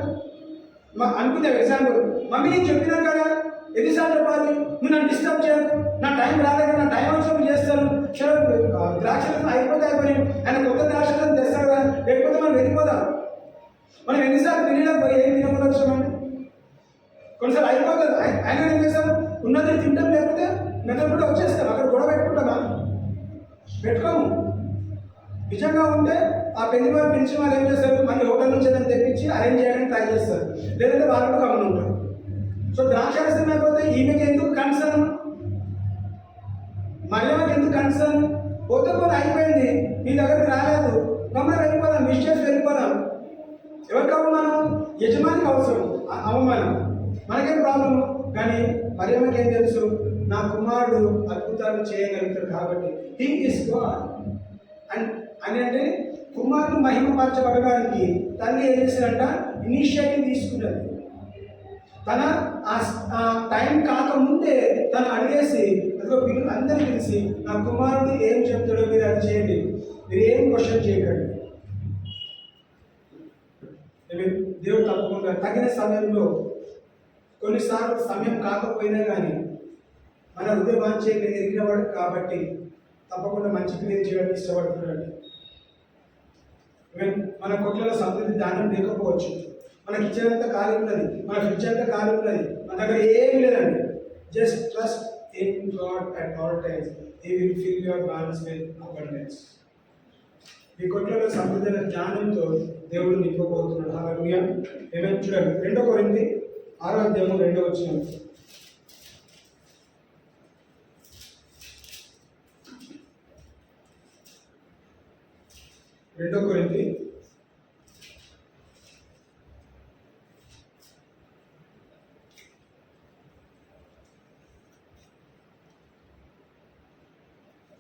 Speaker 2: అనుకుంటే ఎగ్జాంపుల్, మమ్మీ నేను చెప్పినా కదా, ఎన్నిసార్లు చెప్పాలి, నువ్వు నన్ను డిస్టర్బ్ చేయకు, నా టైం రాలేదు, నా టైం అవసరం చేస్తాను, ద్రాక్షరసం అయిపోతాయి, ఆయన కొత్త ద్రాక్షరసం తెస్తాడు కదా, లేకపోతే మనం వెళ్ళిపోదాం. మనం ఎన్నిసార్లు తినడం పోయి ఏం తినకుండా వచ్చామండి, కొన్నిసార్లు అయిపోతుంది. ఆయన ఏం చేస్తాం, ఉన్నది తింటాం, లేకపోతే మెదడు కూడా వచ్చేస్తాం, అక్కడ గొడవ పెట్టుకుంటామా, పెట్టుకోము. నిజంగా ఉంటే ఆ పెళ్లి వారు పిలిచి వాళ్ళు ఏం చేస్తారు, మళ్ళీ హోటల్ నుంచి ఏదైనా తెప్పించి అరేంజ్ చేయడానికి ట్రై చేస్తారు, లేదంటే వాళ్ళు కూడా గమనం ఉంటారు. సో ద్రాక్షరసం అయిపోతే ఈమెకి ఎందుకు కన్సర్న్, మరియమ్మకి ఎందుకు కన్సర్న్, పోతే పోతే అయిపోయింది, మీ దగ్గరికి రాలేదు, గమనం వెళ్ళిపోదాం, మిస్టేక్స్ వెళ్ళిపోదాం. ఎవరికి అవమానం, యజమానికి అవసరం అవమానం, మనకేం ప్రాబ్లము. కానీ మరియమ్మకి ఏం తెలుసు, నా కుమారుడు అద్భుతాలు చేయగలుగుతాడు కాబట్టి హీ ఈస్ గాడ్ అని అంటే కుమారుడు మహిమపరచబడడానికి తల్లి ఏం చేశారంట, ఇనిషియేటివ్ తీసుకున్నది. తన ఆ టైం కాకముందే తను అడిగేసి అదిగో పిల్లలు అందరూ తెలిసి నా కుమారుడు ఏం చెప్తాడో మీరు అది చేయండి, మీరు ఏం క్వశ్చన్ చేయకండి. దేవుడు తప్పకుండా తగిన సమయంలో, కొన్నిసార్లు సమయం కాకపోయినా కానీ మన హృదయ వాంఛ ఎరిగినవాడు కాబట్టి తప్పకుండా మంచి క్రియ చేయడానికి ఇష్టపడుతున్నాడు. మన కొట్లలో సమృద్ధి ధాన్యం లేకపోవచ్చు, మన కిచెన్ అంతా ఖాళీ ఉన్నది, మన ఫ్రిడ్జ్ అంతా ఖాళీ ఉన్నది, మన దగ్గర ఏమి లేదండి. Just trust in God at all times, he will fill your barns with abundance. మీ కొట్లలో సమృద్ధి జ్ఞానంతో దేవుడు నింపబోతున్నాడు. హల్లెలూయా. ఏమేమి చూడండి, 2 కొరింథీ 6వ అధ్యాయం 2వ వచనం. 2 కొరింథీ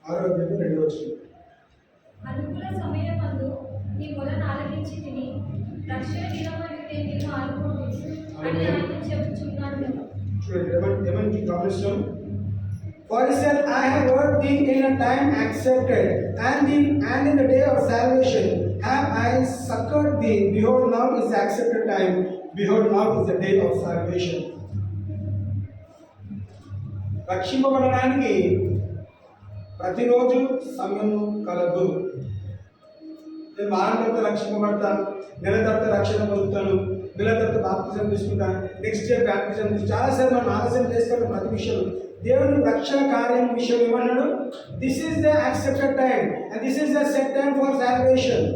Speaker 2: 6వ అధ్యాయం 2వ వచనం.
Speaker 3: అనుకూల సమయమందు నీ మొదలు ఆలకించి తిని రక్షణ దినమందు నేను నిన్ను ఆదుకుంటున్నాను అని ఆయన చెప్పుచున్నాడు కదా.
Speaker 2: చూడండి ఏమని గమనిస్తాం. For he said, I have heard thee in a time accepted, and in the day of salvation have I succored thee. Behold, now is the accepted time. Behold, now is the day of salvation. రక్షింపబడడానికి ప్రతిరోజు సమయం కలదు. నేను వారం తర్వాత రక్షింపబడతాను, నెల తర్వాత రక్షణ పొందుతాను, నెల తర్వాత బాప్తిజం తీసుకుంటాను, నెక్స్ట్ డే బాప్తిజం తీసుకుంటాను. చాలాసార్లు మనం ఆలస్యం చేస్తాను ప్రతి విషయం. దేవుని రక్షణ కార్యం విషయం ఏమన్నాడు, this is the accepted time and this is the set time for salvation.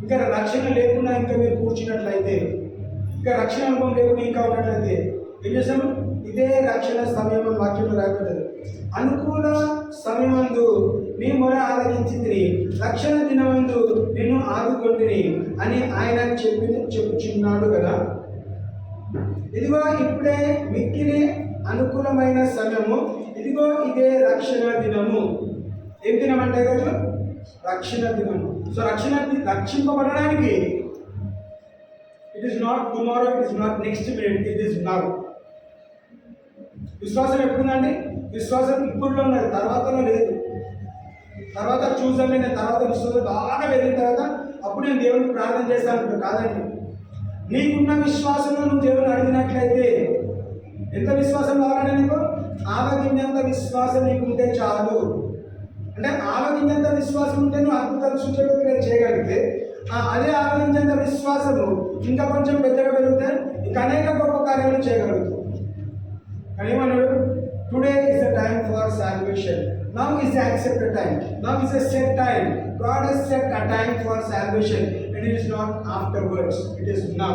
Speaker 2: ఇంకా రక్షణ లేకుండా ఇంకా మీరు కూర్చున్నట్లయితే, ఇంకా రక్షణ అనుభవం లేకుండా ఇంకా ఉన్నట్లయితే ఏం చేస్తాము, ఇదే రక్షణ సమయం వాక్యంలో రాయబడ్డది. అనుకూల సమయమందు నీ మొర ఆలకించితిని, రక్షణ దినమందు నిన్ను ఆదుకొంటిని అని ఆయన చెప్పుచున్నాడు కదా. ఇదిగో ఇప్పుడే మిక్కిలి అనుకూలమైన సమయము, ఇదిగో ఇదే రక్షణ దినము. ఏం దినం అంటే కదా, రక్షణ దినము. సో రక్షింపబడడానికి it is not tomorrow, it is not next minute, it is now. విశ్వాసం ఎప్పుడుందండి, విశ్వాసం ఇప్పుడులో ఉన్నది, తర్వాతలో లేదు. తర్వాత చూసాను నేను, తర్వాత విశ్వాసం బాగా పెరిగిన తర్వాత అప్పుడు నేను దేవుడికి ప్రార్థన చేస్తాను కాదండి. నీకున్న విశ్వాసంలో నువ్వు దేవుని అడిగినట్లయితే, ఎంత విశ్వాసం కావాలంటే నీకు, ఆవగింజంత విశ్వాసం నీకుంటే చాలు. అంటే ఆవగింజంత విశ్వాసం ఉంటే నువ్వు అద్భుతాలు సూచనలు చేయగలిగితే, అదే ఆవగింజంత విశ్వాసము ఇంకా కొంచెం పెద్దగా పెరిగితే ఇంకా అనేక గొప్ప కార్యాలు చేయగలుగుతావు. కానీ ఏమన్నాడు, today is the time for salvation. Now is the accepted time. Now is a set time. God has set a time for salvation. And it is not afterwards. It is now.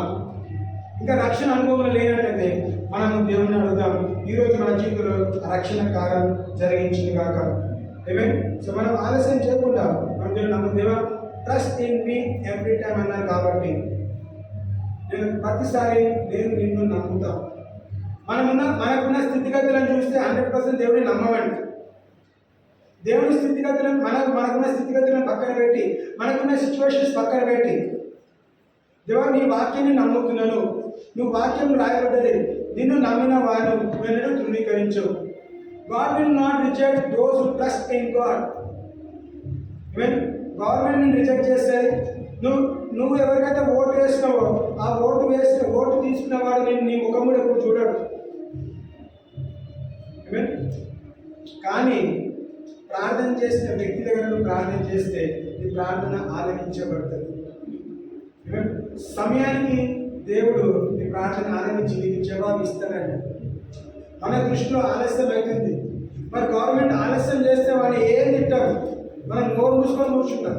Speaker 2: ఇంకా రక్షణ అనుభవం లేనట్లయితే మనం దేవుని అడుగుదాం, ఈరోజు మన జీవితంలో రక్షణ కార్యం జరిగించింది కాక. సో మనం ఆలస్యం చేయకుండా మనం దేవుని దేవా trust in me every time అన్నారు కాబట్టి నేను ప్రతిసారి నేను నిన్ను నమ్ముతా. మనకున్న స్థితిగతులను చూస్తే 100% దేవుడిని నమ్మమండి. దేవుని స్థితిగతులను మనకున్న స్థితిగతులను పక్కన పెట్టి, మనకున్న సిచ్యువేషన్స్ పక్కన పెట్టి, దేవా నీ వాక్యాన్ని నమ్ముతున్నాను, నువ్వు వాక్యం రాయబడ్డది, నిన్ను నమ్మిన వారు వెనుక తృణీకరించు. God will not reject those who trust in God. గవర్నమెంట్ని రిజెక్ట్ చేస్తే నువ్వు ఎవరికైతే ఓటు వేసినావో ఆ ఓటు తీసుకున్న వాడు నేను నీ ముఖం కూడా ఎప్పుడు చూడడు. కానీ ప్రార్థన చేసిన వ్యక్తి దగ్గర నువ్వు ప్రార్థన చేస్తే ఈ ప్రార్థన ఆలకించబడుతుంది. సమయానికి దేవుడు నీ ప్రార్థన ఆలకించి నీకు జవాబు ఇస్తాడండి. మన దృష్టిలో ఆలస్యం అవుతుంది. మరి గవర్నమెంట్ ఆలస్యం చేస్తే వాడు ఏం తింటారు, మనం నోరు మూసుకొని కూర్చుంటాం.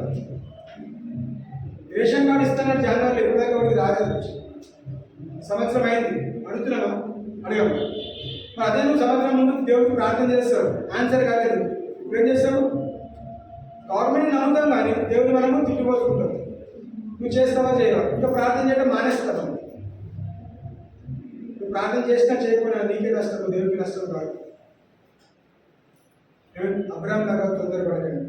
Speaker 2: రేషన్ కార్డు ఇస్తున్నారు జనవరిలో, ఎప్పుడైనా వాడికి రాలేదు. సంవత్సరం అయింది, అడుగుతున్నాను అడిగాము. మరి అదే నువ్వు సంవత్సరం ముందు దేవుడికి ప్రార్థన చేస్తావు, ఆన్సర్ కాలేదు, ఏం చేస్తావు? గవర్నమెంట్ నమ్ముతాం కానీ దేవుడిని మనము తిట్టిపోసుకుంటాం. నువ్వు చేస్తావా చేయవా? ఇంకా ప్రార్థన చేయడం మానేస్తావు. నువ్వు ప్రార్థన చేసినా చేయకపోయినా నీకే నష్టం, దేవుడికి నష్టం కాదు. అబ్రాహాం లాగా తొందరపడకండి,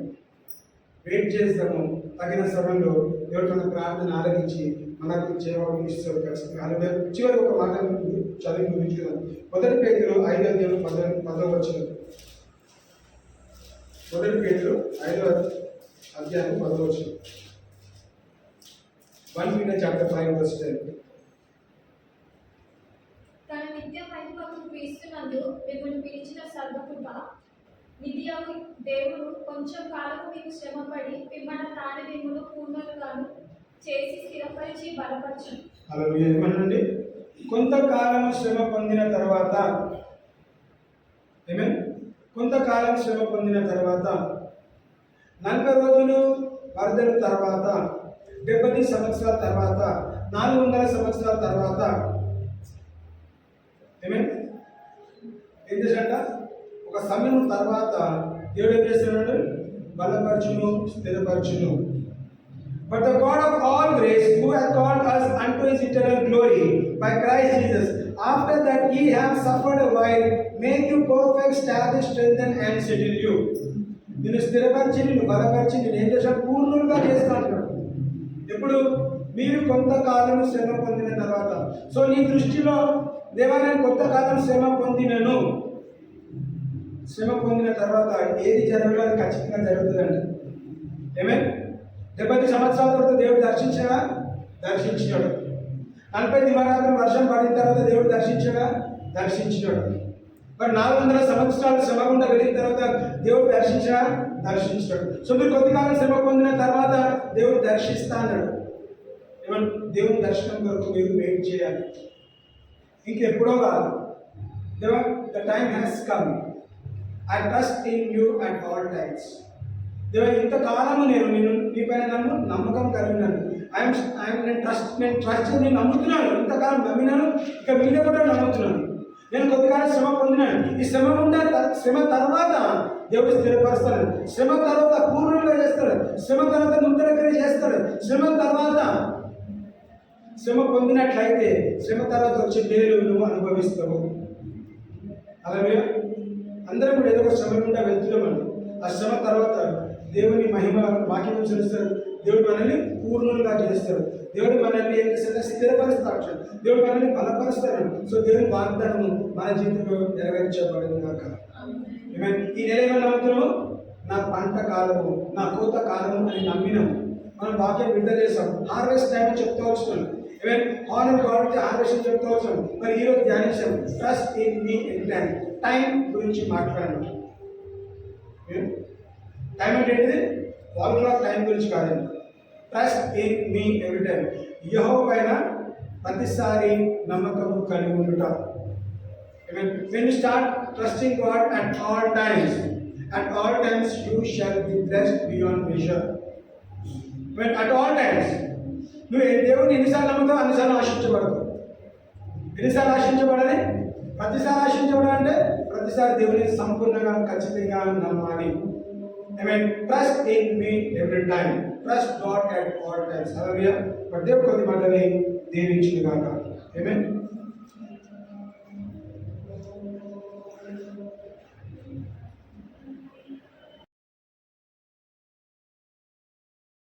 Speaker 2: వెయిట్ చేస్తాము. తగిన సమయంలో దేవుడు మన ప్రార్థన ఆలకించి మనకు జవాబు ఇస్తాడు ఖచ్చితంగా. చివరి ఒక మాట చదివి ముగించుకుందాం. 1 పేతురు 5:10. 1 పేతురు 5:10. 1 Peter chapter 5:10.
Speaker 3: తన నిత్య మహిమకు క్రీస్తునందు మిమ్మల్ని పిలిచిన సర్వకృప నిధియగు దేవుడు కొంచెం కాలము మీకు శ్రమపడి మిమ్మల్ని తాను మిమ్మల్ని పూర్ణులుగాను చేసి స్థిరపరిచి బలపరచు.
Speaker 2: అలా ఏమనండి, కొంతకాలం శ్రమ పొందిన తర్వాత, కొంతకాలం శ్రమ పొందిన తర్వాత 40 రోజులు వరదల తర్వాత 70 సంవత్సరాల తర్వాత 400 సంవత్సరాల తర్వాత ఏం చేశాడ? ఒక సమయం తర్వాత దేవుడు ఏం చేస్తున్నాడు? బలపరచును, స్థిరపరచును. But the God of all grace, who has called us unto his eternal glory by Christ Jesus, after that ye have suffered a while, make you perfect, establish, strengthen and settle you. నిన్ను స్థిరపరిచి, నిన్ను బలపరిచి, నేను ఏం చేశాను? పూర్ణులుగా చేస్తాను. ఇప్పుడు మీరు కొంతకాలం శ్రమ పొందిన తర్వాత, సో నీ దృష్టిలో దేవా నేను కొంతకాలం శ్రమ పొందినను, శ్రమ పొందిన తర్వాత ఏది జరగాలి ఖచ్చితంగా జరుగుతుందండి. 70 సంవత్సరాల తర్వాత దేవుడు దర్శించాడా? దర్శించినాడు. 40 దివారాత్రులు వర్షం పడిన తర్వాత దేవుడు దర్శించాడా? దర్శించినాడు. మరి 400 సంవత్సరాలు శ్రమ గుండా వెళ్ళిన తర్వాత దేవుడు దర్శించాడా? దర్శించాడు. సో మీరు కొద్దికాలం శ్రమ పొందిన తర్వాత దేవుడు దర్శిస్తా అన్నాడు. దేవుని దర్శనం కొరకు మీరు వెయిట్ చేయాలి, ఇంకెప్పుడో కాదు. దేవా the time has come, I trust in you at all times. దేవా ఇంతకాలము నేను నీపైన నమ్మకం కలిగినాను. నేను ట్రస్ట్ నేను నమ్ముతున్నాను, ఇంతకాలం నమ్మినాను, ఇక మీద కూడా నమ్ముతున్నాను. నేను కొద్దికాలం శ్రమ పొందినాను. ఈ శ్రమ తర్వాత దేవుడు స్థిరపరుస్తాడు. శ్రమ తర్వాత పూర్ణంగా చేస్తాడు. శ్రమ తర్వాత నూతన చేస్తాడు. శ్రమ పొందినట్లయితే శ్రమ తర్వాత వచ్చే మేలు నువ్వు అనుభవిస్తావు. అలాగే అందరం కూడా ఏదో ఒక శ్రమ గుండా వెళ్తున్నామండి. ఆ శ్రమ తర్వాత దేవుని మహిమ వాక్యం అనుసరిస్తాడు. దేవుడు మనల్ని పూర్ణులుగా చేస్తాడు. దేవుడు మనల్ని ఏం చేస్తాడు? స్థిరపరుస్తాడు. దేవుడు మనల్ని బలపరుస్తాడు. సో దేవుని వాగ్దానము మన జీవితంలో నెరవేర్చబడింది కాక. ఈ నెల ఏమైనా నమ్ముతున్నాము? నా పంట కాలము, నా కోత కాలము అని నమ్మినాము. మనం వాక్యం విడుదల చేస్తాం. హార్వెస్ట్ టైం చెప్తూ వచ్చినాం. ఆనర్ కాబట్టి హార్వెస్ట్ చెప్తూ వచ్చాం. మరి ఈరోజు ధ్యానించాం trust in me every time. Time గురించి మాట్లాడాను. టైం అంటే ఏంటిది? వాల్ క్లాక్ టైం గురించి కాదండి. Trust in me every time. యెహోవా పైన ప్రతిసారి నమ్మకము కలిగి ఉండుట. When you start trusting God at all times you shall be blessed beyond measure. When at all times నువ్వు దేవుని ఎన్నిసార్లు నమ్ముతావు అన్నిసార్లు ఆశించబడతావు. ఎన్నిసార్లు ఆశించబడాలి? ప్రతిసారి ఆశించబడాలంటే ప్రతిసారి దేవుని సంపూర్ణంగా ఖచ్చితంగా నమ్మాలి. Trust in me every time. Trust God at all times. Hallelujah. మరి దేవుడు కొద్ది మాటని దీవించును గాక. ఆమేన్.